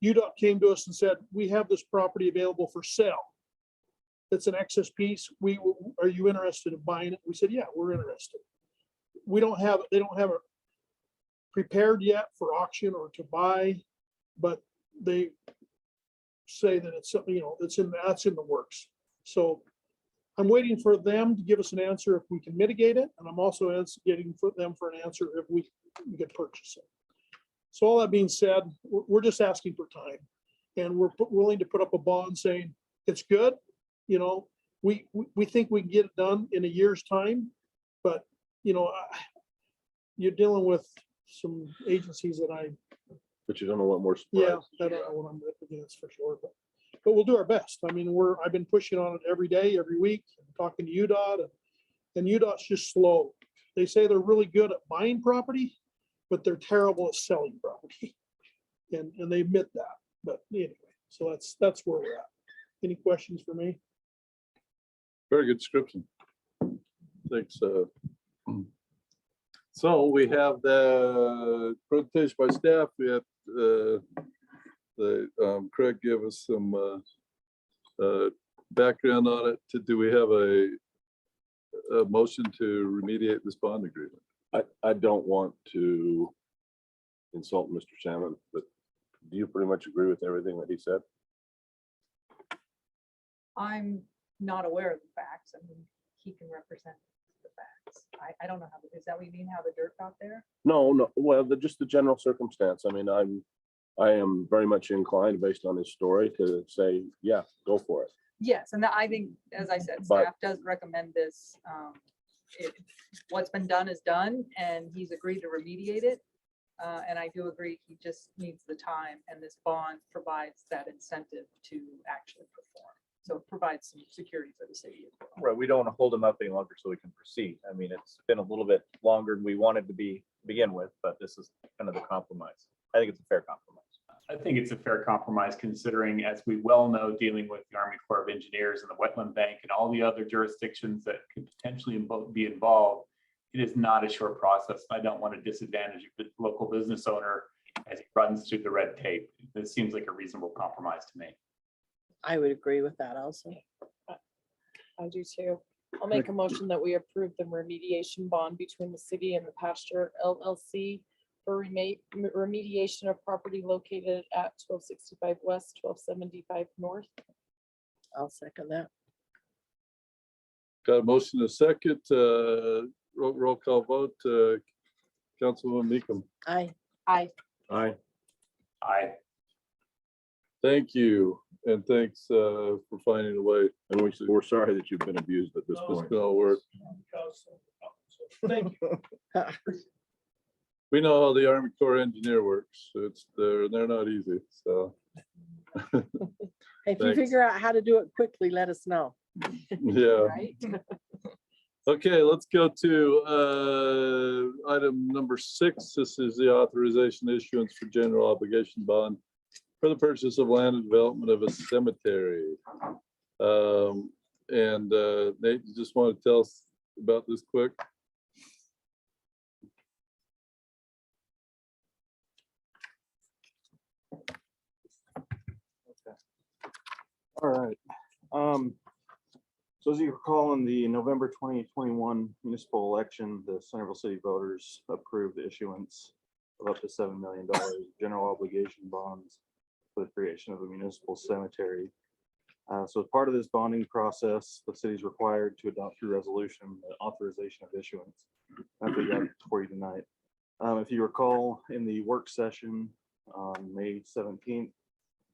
UDOT came to us and said, we have this property available for sale. It's an excess piece. Are you interested in buying it? We said, yeah, we're interested. They don't have it prepared yet for auction or to buy, but they say that it's something, that's in the works. So I'm waiting for them to give us an answer if we can mitigate it. And I'm also getting them for an answer if we can purchase it. So all that being said, we're just asking for time, and we're willing to put up a bond saying it's good. We think we can get it done in a year's time, but you're dealing with some agencies that
But you don't know what more.
yeah,
surprise.
I don't know what I'm up against for sure, but we'll do our best. I mean, I've been pushing on it every day, every week, talking to UDOT, and UDOT's just slow. They say they're really good at buying property, but they're terrible at selling property. And they admit that, but anyway, so that's where we're at. Any questions for me?
Very good description. Thanks. So we have the presentation by staff. We have Craig give us some background on it. Do we have a motion to remediate this bond agreement?
I don't want to insult Mr. Salmon, but do you pretty much agree with everything that he said?
I'm not aware of the facts. I mean, he can represent the facts. I don't know is that what you mean, how the dirt got there?
No. Well, just the general circumstance. I mean, I am very much inclined based on his story to say, yeah, go for it.
Yes, and I think, as I said,
But-
staff does recommend this. What's been done is done, and he's agreed to remediate it. And I do agree, he just needs the time, and this bond provides that incentive to actually perform. So it provides some security for the city as well.
Right, we don't want to hold them up any longer so we can proceed. I mean, it's been a little bit longer than we wanted to begin with, but this is kind of the compromise. I think it's a fair compromise.
I think it's a fair compromise considering, as we well know, dealing with the Army Corps of Engineers and the Wetland Bank and all the other jurisdictions that could potentially be involved, it is not a short process. I don't want to disadvantage the local business owner as he runs through the red tape. This seems like a reasonable compromise to me.
I would agree with that also.
I do too. I'll make a motion that we approve the remediation bond between the city and the Pasture LLC for remediation of property located at 1265 West, 1275 North.
I'll second that.
Got a motion, a second, roll call vote, Councilwoman Meekum.
Aye.
Aye.
Aye.
I
Thank you, and thanks for finding a way.
And we're sorry that you've been abused at this
This
point.
can all work.
Thank you.
We know how the Army Corps engineer works. They're not easy, so.
If you
Thanks.
figure out how to do it quickly, let us know.
Yeah.
Right?
Okay, let's go to item number 6. This is the authorization issuance for general obligation bond for the purchase of land and development of a cemetery. And Nate, you just want to tell us about this quick?
All right. So as you recall, in the November 2021 municipal election, the Centerville city voters approved the issuance of up to $7 million general obligation bonds for the creation of a municipal cemetery. So as part of this bonding process, the city is required to adopt through resolution the authorization of issuance. I think that's for you tonight. If you recall, in the work session on May 17th,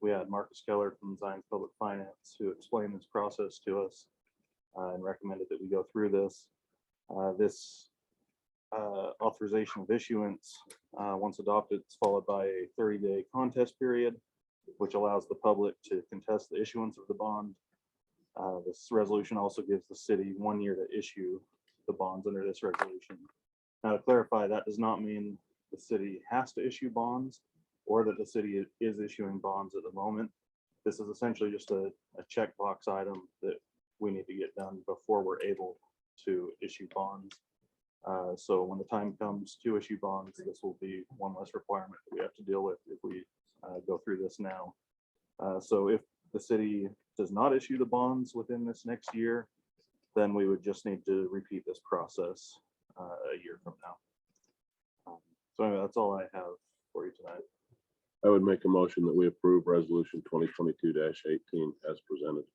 we had Marcus Keller from Zions Public Finance who explained this process to us and recommended that we go through this. This authorization of issuance, once adopted, it's followed by a 30-day contest period, which allows the public to contest the issuance of the bond. This resolution also gives the city 1 year to issue the bonds under this resolution. Now, to clarify, that does not mean the city has to issue bonds or that the city is issuing bonds at the moment. This is essentially just a checkbox item that we need to get done before we're able to issue bonds.
So when the time comes to issue bonds, this will be one less requirement that we have to deal with if we go through this now. So if the city does not issue the bonds within this next year, then we would just need to repeat this process a year from now. So anyway, that's all I have for you tonight.
I would make a motion that we approve resolution 2022-18 as presented.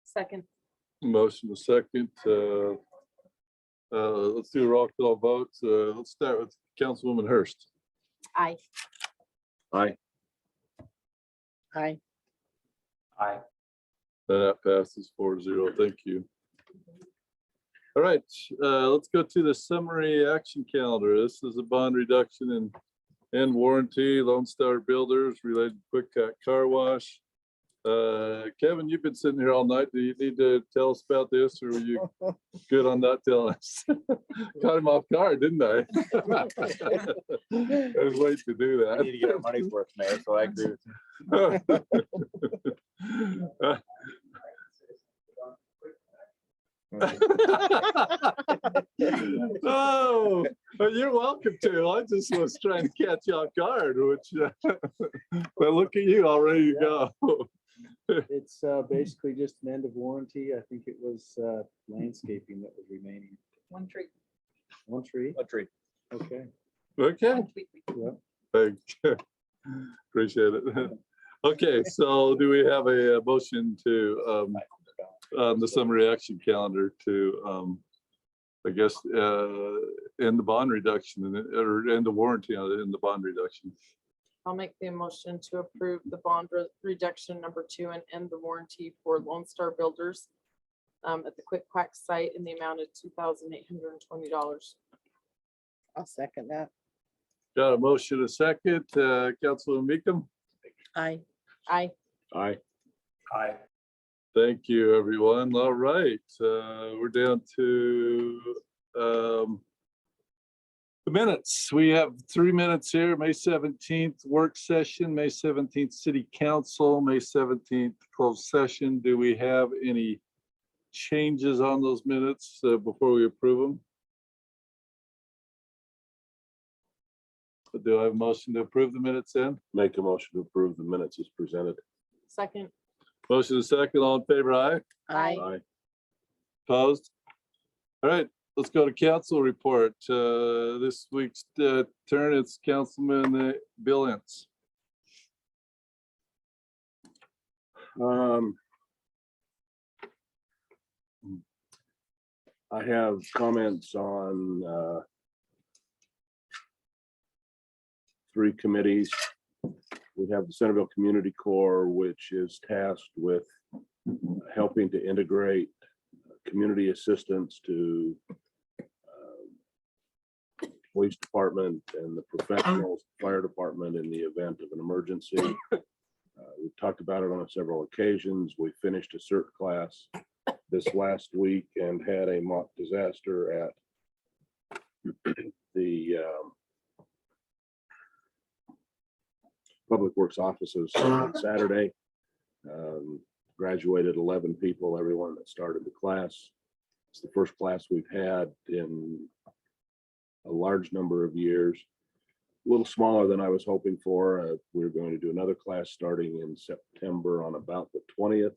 Second.
Motion to second. Let's do a roll call vote. Let's start with Councilwoman Hurst.
Aye.
Aye.
Aye.
Aye.
That passes 4-0. Thank you. All right, let's go to the summary action calendar. This is a bond reduction and warranty, Lone Star Builders related to Quick Cut Car Wash. Kevin, you've been sitting here all night. Do you need to tell us about this, or were you good on not telling us? Caught him off guard, didn't I? I was waiting to do
We need to get our money's worth, Mayor, so I agree with
that. Oh, well, you're welcome to. I just was trying to catch you off guard, which, but look at you, all ready to go.
It's basically just an end of warranty. I think it was landscaping that was remaining.
One tree.
One tree?
a tree.
Okay.
Okay,
one tweet.
thanks. Appreciate it. Okay, so do we have a motion to, the summary action calendar to, I guess, end the bond reduction or end the warranty on it in the bond reduction?
I'll make the motion to approve the bond reduction number 2 and end the warranty for Lone Star Builders at the Quick Quack site in the amount of $2,820.
I'll second that.
Got a motion, a second, Councilman Meekum.
Aye.
Aye.
Aye.
Aye.
Thank you, everyone. All right, we're down to the minutes. We have 3 minutes here. May 17th work session, May 17th city council, May 17th closed session. Do we have any changes on those minutes before we approve them? Do I have a motion to approve the minutes then?
Make a motion to approve the minutes as presented.
Second.
Motion is second, all in favor, aye?
Aye.
Aye.
Opposed? All right, let's go to council report. This week's turn, it's Councilman Bill Ince.
I have comments on 3 committees. We have the Centerville Community Corps, which is tasked with helping to integrate community assistance to police department and the professionals, fire department in the event of an emergency. We've talked about it on several occasions. We finished a CERT class this last week and had a mock disaster at the Public Works offices on Saturday. Graduated 11 people, everyone that started the class. It's the first class we've had in a large number of years. A little smaller than I was hoping for. We're going to do another class starting in September on about the 20th.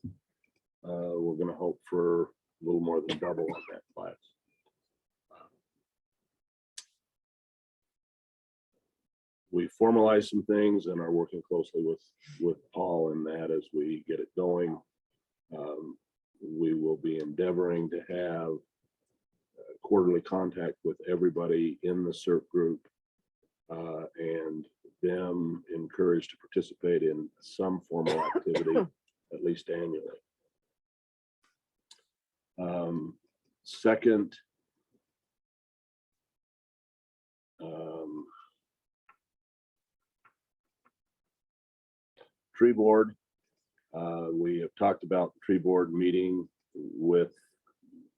We're going to hope for a little more than double on that class. We formalized some things and are working closely with Paul in that as we get it going. We will be endeavoring to have quarterly contact with everybody in the CERT group and them encouraged to participate in some formal activity, at least annually. Second, tree board. We have talked about the tree board meeting with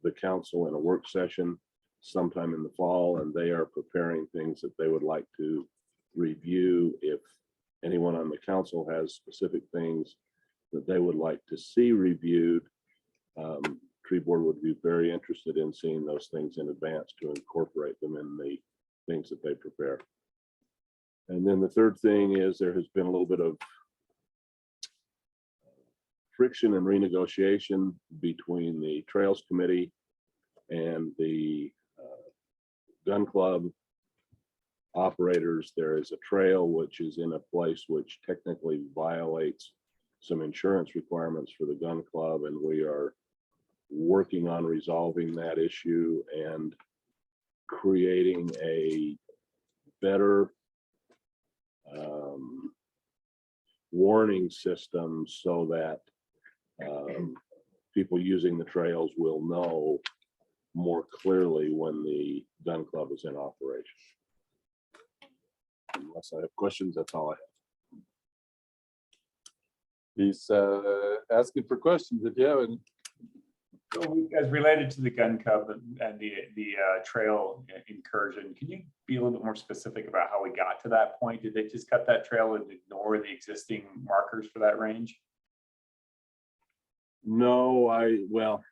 the council in a work session sometime in the fall, and they are preparing things that they would like to review. If anyone on the council has specific things that they would like to see reviewed, tree board would be very interested in seeing those things in advance to incorporate them in the things that they prepare. And then the third thing is there has been a little bit of friction and renegotiation between the Trails Committee and the gun club operators. There is a trail which is in a place which technically violates some insurance requirements for the gun club, and we are working on resolving that issue and creating a better warning system so that people using the trails will know more clearly when the gun club is in operation. Unless I have questions, that's all I have.
He's asking for questions if you have any.
So as related to the gun club and the trail incursion, can you be a little bit more specific about how we got to that point? Did they just cut that trail and ignore the existing markers for that range?
No, well,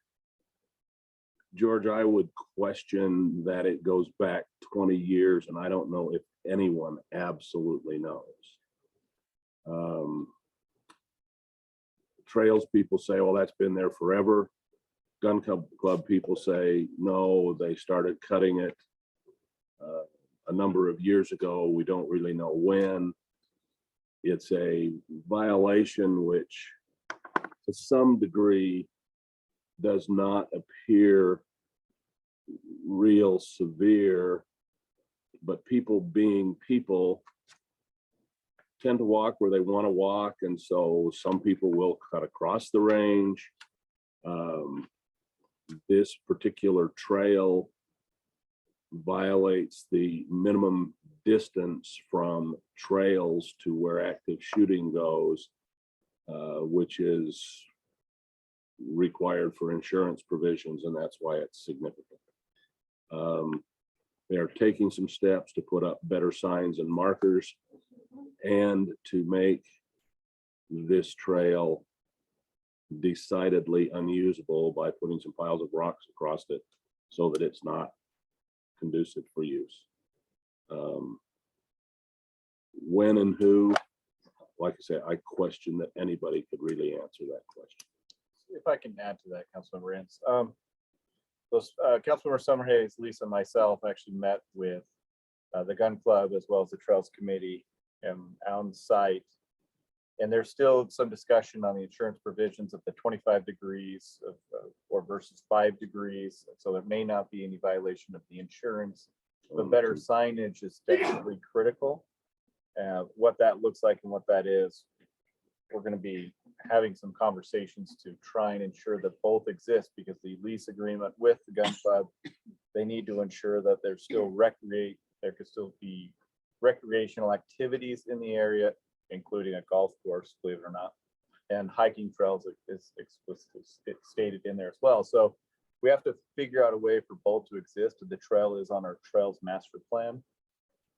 George, I would question that it goes back 20 years, and I don't know if anyone absolutely knows. Trails people say, well, that's been there forever. Gun club people say, no, they started cutting it a number of years ago. We don't really know when. It's a violation which to some degree does not appear real severe, but people being people tend to walk where they want to walk, and so some people will cut across the range. This particular trail violates the minimum distance from trails to where active shooting goes, which is required for insurance provisions, and that's why it's significant. They're taking some steps to put up better signs and markers and to make this trail decidedly unusable by putting some piles of rocks across it so that it's not conducive for use. When and who, like I said, I question that anybody could really answer that question.
If I can add to that, Councilmember Ince. Councilmember Summerhays, Lisa, and myself actually met with the gun club as well as the Trails Committee on site. And there's still some discussion on the insurance provisions of the 25 degrees or versus 5 degrees. So there may not be any violation of the insurance, but better signage is definitely critical. What that looks like and what that is, we're going to be having some conversations to try and ensure that both exist, because the lease agreement with the gun club, they need to ensure that there could still be recreational activities in the area, including a golf course, believe it or not, and hiking trails is explicitly stated in there as well. So we have to figure out a way for both to exist. The trail is on our trails master plan.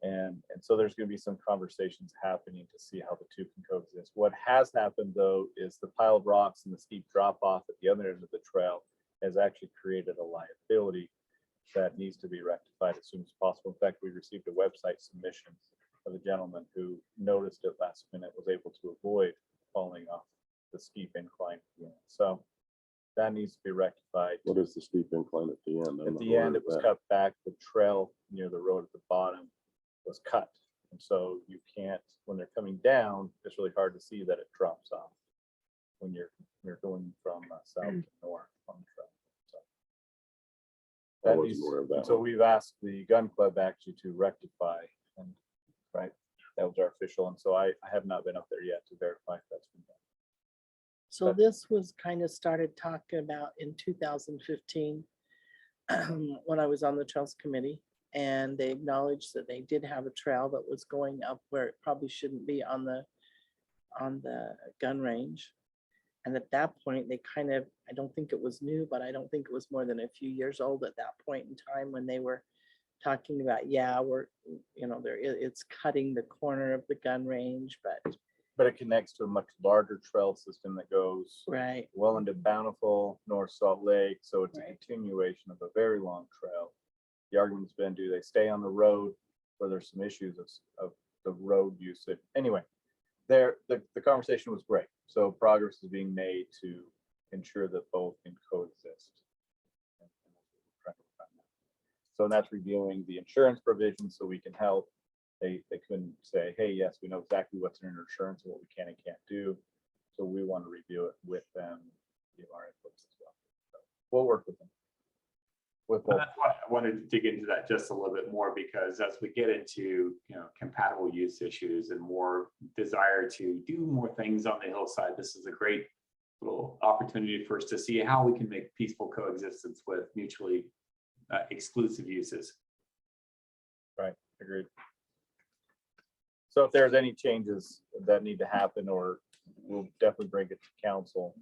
And so there's going to be some conversations happening to see how the two can coexist. What has happened, though, is the pile of rocks and the steep drop off at the other end of the trail has actually created a liability that needs to be rectified as soon as possible. In fact, we received a website submission of a gentleman who noticed it last minute, was able to avoid falling off the steep incline. So that needs to be rectified.
What is the steep incline at the end?
At the end, it was cut back. The trail near the road at the bottom was cut. And so you can't, when they're coming down, it's really hard to see that it drops off when you're going from south to north on the trail. So
I
that
wasn't
needs,
aware of that
so
one.
we've asked the gun club actually to rectify, and right, that was our official. And so I have not been up there yet to verify if that's been done.
So this was kind of started talking about in 2015 when I was on the Trails Committee, and they acknowledged that they did have a trail that was going up where it probably shouldn't be on the gun range. And at that point, they kind of, I don't think it was new, but I don't think it was more than a few years old at that point in time when they were talking about, yeah, we're, it's cutting the corner of the gun range, but
but it connects to a much larger trail system that goes
Right.
well into Bountiful, North Salt Lake. So it's a
Right.
continuation of a very long trail. The argument's been, do they stay on the road where there's some issues of the road usage? Anyway, the conversation was great. So progress is being made to ensure that both can coexist. So that's reviewing the insurance provisions so we can help. They couldn't say, hey, yes, we know exactly what's in our insurance and what we can and can't do. So we want to review it with them, give our inputs as well. So we'll work with them. With
Well,
both.
that's why I wanted to dig into that just a little bit more, because as we get into, compatible use issues and more desire to do more things on the hillside, this is a great little opportunity for us to see how we can make peaceful coexistence with mutually exclusive uses.
Right, agreed. So if there's any changes that need to happen, or we'll definitely bring it to council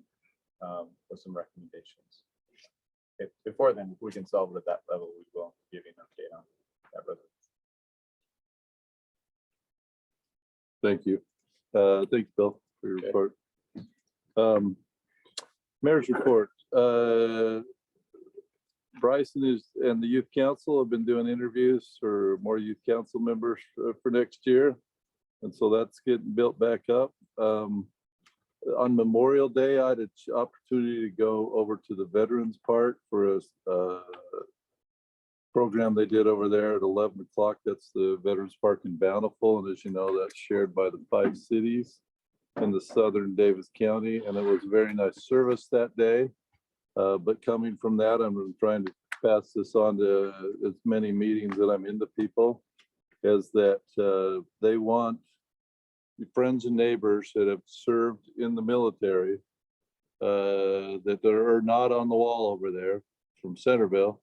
with some recommendations. If before then, if we can solve it at that level, we will give you an update on that.
Thank you. Thanks, Bill, for your
Okay.
report. Mayor's report. Bryson and the youth council have been doing interviews for more youth council members for next year. And so that's getting built back up. On Memorial Day, I had an opportunity to go over to the Veterans Park for a program they did over there at 11 o'clock. That's the Veterans Park in Bountiful. And as you know, that's shared by the 5 cities in the southern Davis County. And it was a very nice service that day. But coming from that, I'm trying to pass this on to as many meetings that I'm into people, is that they want friends and neighbors that have served in the military that are not on the wall over there from Centerville.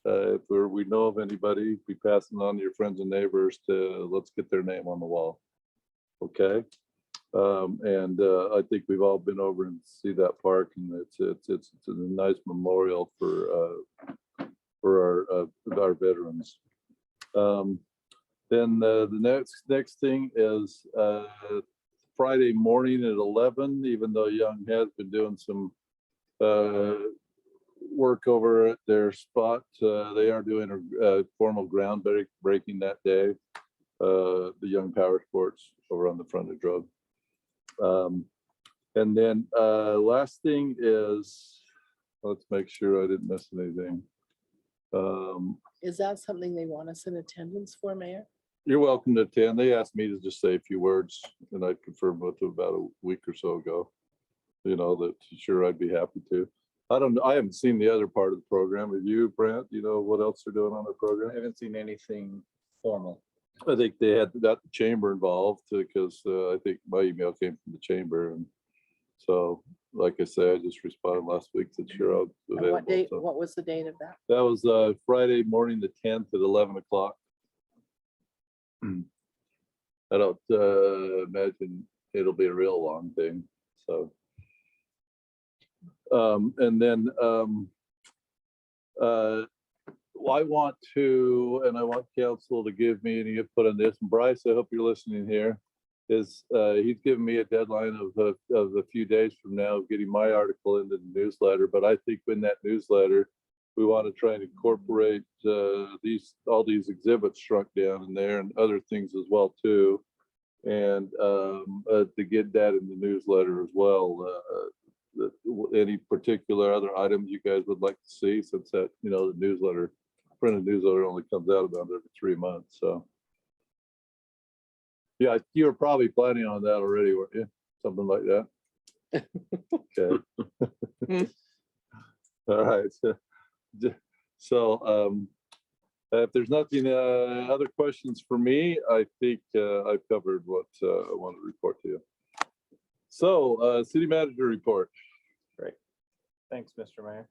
If we know of anybody, be passing on to your friends and neighbors to let's get their name on the wall. Okay. I think we've all been over and see that park, and it's a nice memorial for our veterans. Then the next thing is Friday morning at 11. Even though Young has been doing some work over at their spot, they are doing a formal groundbreaking that day. The Young Power Sports over on the frontage road. And then last thing is, let's make sure I didn't miss anything.
Is that something they want us in attendance for, Mayor?
You're welcome to attend. They asked me to just say a few words, and I confirmed with them about a week or so ago. That sure I'd be happy to. I haven't seen the other part of the program. Have you, Brent? You know what else they're doing on the
I
program?
haven't seen anything formal.
I think they had got the chamber involved because I think my email came from the chamber, and so like I said, I just responded last week that sure I'll be
And
available.
what date,
So
what was the date of that?
that was Friday morning, the 10th at 11 o'clock. I don't imagine it'll be a real long thing. So, and then I want to, and I want council to give me any input on this. And Bryce, I hope you're listening here. He's given me a deadline of a few days from now of getting my article into the newsletter. But I think in that newsletter, we want to try and incorporate all these exhibits shrunk down in there and other things as well too, and to get that in the newsletter as well. Any particular other items you guys would like to see, since that the newsletter, printed newsletter only comes out about every 3 months. So yeah, you were probably planning on that already, weren't you? Something like that. Okay. All right. So if there's nothing other questions for me, I think I've covered what I want to report to you. So city manager report.
Great. Thanks, Mr. Mayor.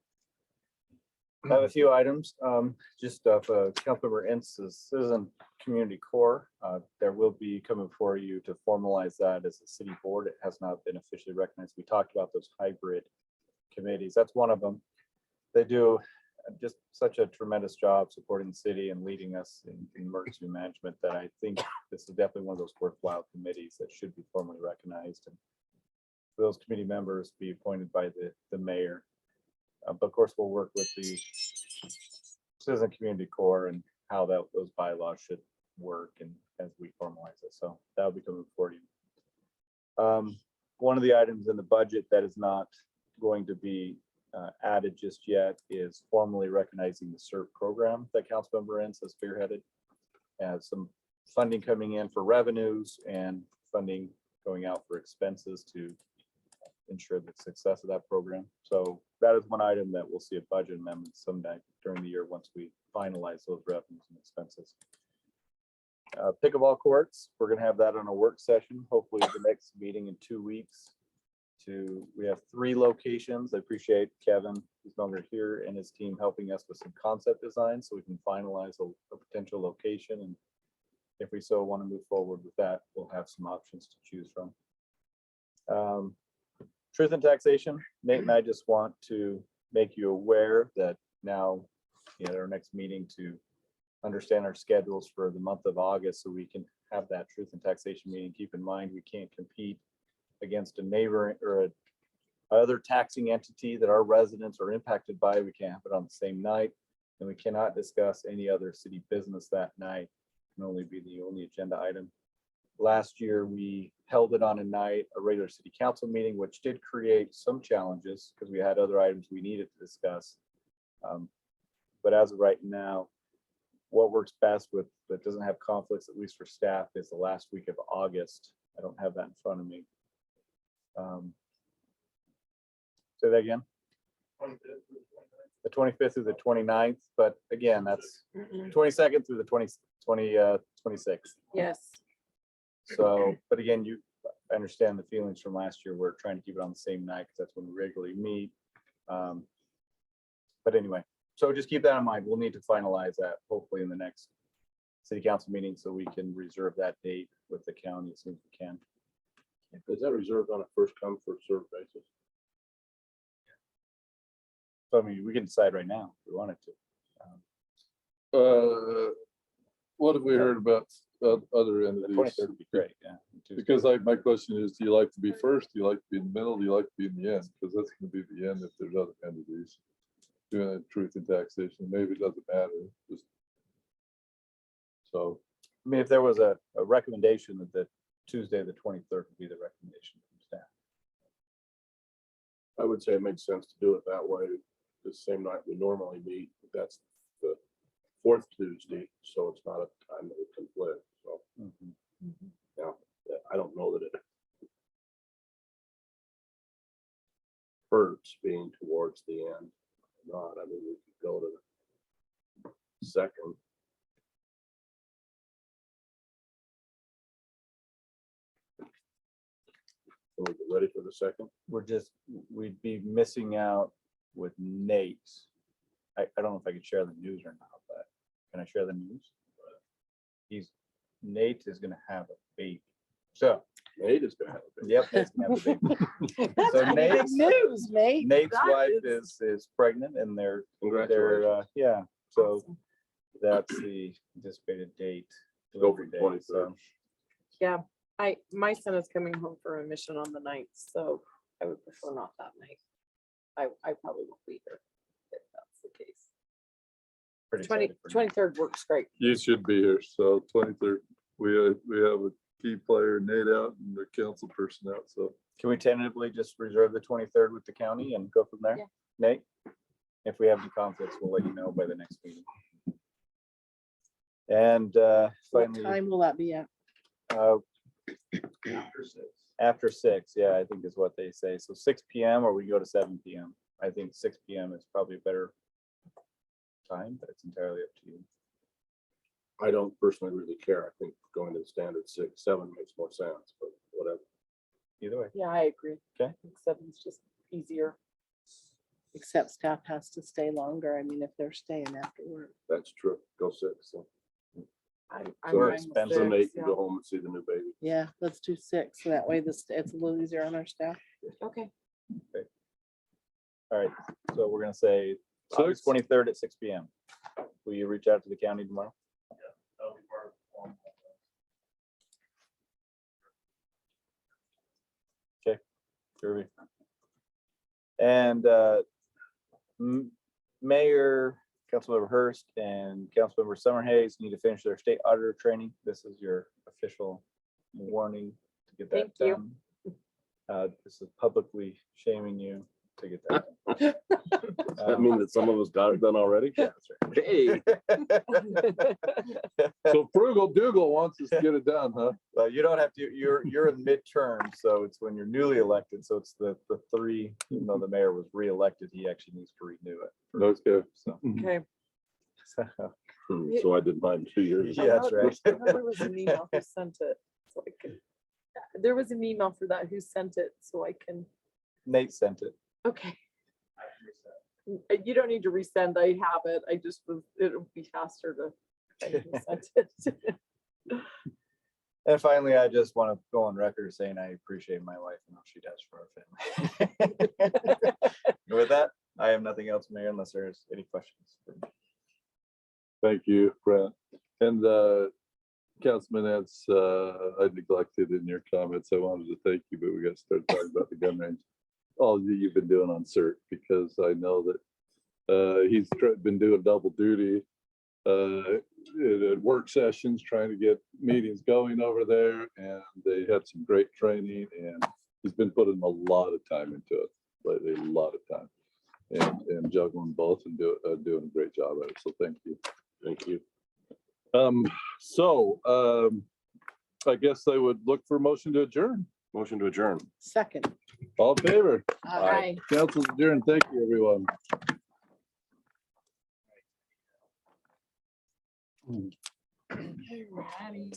I have a few items, just off Councilmember Entz's Citizen Community Core. There will be coming for you to formalize that as a city board. It has not been officially recognized. We talked about those hybrid committees. That's one of them. They do just such a tremendous job supporting the city and leading us in emergency management that I think this is definitely one of those worthwhile committees that should be formally recognized. And for those committee members be appointed by the mayor. But of course, we'll work with the Citizen Community Corps and how those bylaws should work and as we formalize it. So that'll be coming for you. One of the items in the budget that is not going to be added just yet is formally recognizing the CERT program that Councilmember Entz has spearheaded. As some funding coming in for revenues and funding going out for expenses to ensure the success of that program. So that is one item that we'll see a budget amendment sometime during the year once we finalize those revenues and expenses. Pickleball courts, we're gonna have that on a work session, hopefully the next meeting in 2 weeks. We have 3 locations. I appreciate Kevin, who's no longer here, and his team helping us with some concept design so we can finalize a potential location. And if we so want to move forward with that, we'll have some options to choose from. Truth and taxation, Nate and I just want to make you aware that now, at our next meeting, to understand our schedules for the month of August so we can have that truth and taxation meeting. Keep in mind, we can't compete against a neighbor or other taxing entity that our residents are impacted by. We can't have it on the same night, and we cannot discuss any other city business that night. It can only be the only agenda item. Last year, we held it on a night, a regular city council meeting, which did create some challenges because we had other items we needed to discuss. But as of right now, what works best with that doesn't have conflicts, at least for staff, is the last week of August. I don't have that in front of me. Say that again. The 25th through the 29th, but again, that's 22nd through the 26th.
Yes.
So, but again, I understand the feelings from last year. We're trying to keep it on the same night because that's when we regularly meet. But anyway, so just keep that in mind. We'll need to finalize that hopefully in the next city council meeting so we can reserve that date with the county as soon as we can.
Is that reserved on a first come, first served basis?
So I mean, we can decide right now if we wanted to.
What have we heard about other
The
entities?
23rd would be great, yeah.
Because my question is, do you like to be first? Do you like to be in the middle? Do you like to be in the end? Because that's gonna be the end if there's other entities doing a truth and taxation. Maybe it doesn't matter. Just so.
I mean, if there was a recommendation that Tuesday, the 23rd would be the recommendation from staff.
I would say it makes sense to do it that way, the same night we normally meet. That's the 4th Tuesday, so it's not a time that would conflict. So, yeah, I don't know that it hurts being towards the end. Not, I mean, we could go to the 2nd. Can we get ready for the 2nd?
We'd be missing out with Nate. I don't know if I could share the news or not, but can I share the news? Nate is gonna have a baby. So
Nate is gonna have a baby.
yep, Nate's gonna have a baby.
That's
So
pretty big
Nate's-
news, mate.
Nate's
That
wife
is
is pregnant and they're
Congratulations.
yeah, so
awesome.
that's the anticipated date.
Go for
delivery date,
23rd.
so.
Yeah, my son is coming home for a mission on the 9th, so I would prefer not that night. I probably won't be here if that's the case.
Pretty
20,
excited for Nate.
23rd works great.
You should be here. So 23rd, we have a key player, Nate out, and the council person out. So
Can we tentatively just reserve the 23rd with the county and go from there?
Yeah.
Nate? If we have any conflicts, we'll let you know by the next meeting. And
What
finally,
time will that be at?
uh, after 6, yeah, I think is what they say. So 6 PM or we go to 7 PM. I think 6 PM is probably a better time, but it's entirely up to you.
I don't personally really care. I think going to the standard 6, 7 makes more sense, but whatever.
Either way.
Yeah, I agree.
Okay.
I think 7's just easier.
Except staff has to stay longer. I mean, if they're staying afterward.
That's true. Go 6. So
I'm
So
fine with
expensive.
so
6,
Nate can
yeah.
go home and see the new baby.
Yeah, let's do 6. So that way it's a little easier on our staff.
Okay.
All right, so we're gonna say August 23rd at 6 PM. Will you reach out to the county tomorrow? Okay, Kirby. And Mayor, Councilmember Hurst, and Councilmember Summerhays need to finish their state auditor training. This is your official warning to get that
Thank you.
done. This is publicly shaming you to get that done.
Does that mean that some of us got it done already?
Yeah, that's right.
Hey,
So Frugal Dougal wants us to get it done, huh?
Well, you don't have to, you're in midterm, so it's when you're newly elected, so it's the three, even though the mayor was re-elected, he actually needs to renew it.
Okay.
So,
Okay.
so I did mine 2 years.
yeah, that's right.
I know there was an email who sent it, so I can, there was an email for that, who sent it, so I can,
Nate sent it.
okay. You don't need to resend, I have it, I just was, it'll be faster to. find who sent it.
And finally, I just want to go on record saying I appreciate my wife and what she does for our family. With that, I have nothing else, Mayor, unless there's any questions.
Thank you, Brent. And Councilman Eds, I neglected in your comments. I wanted to thank you, but we got to start talking about the gun range. All that you've been doing on CERT, because I know that he's been doing double duty at work sessions, trying to get meetings going over there, and they had some great training, and he's been putting a lot of time into it, lately, a lot of time, and juggling both and doing a great job at it. So thank you.
Thank you.
I guess I would look for a motion to adjourn.
Motion to adjourn.
Second.
All in favor?
Aye.
Council's adjourned. Thank you, everyone.
Alrighty.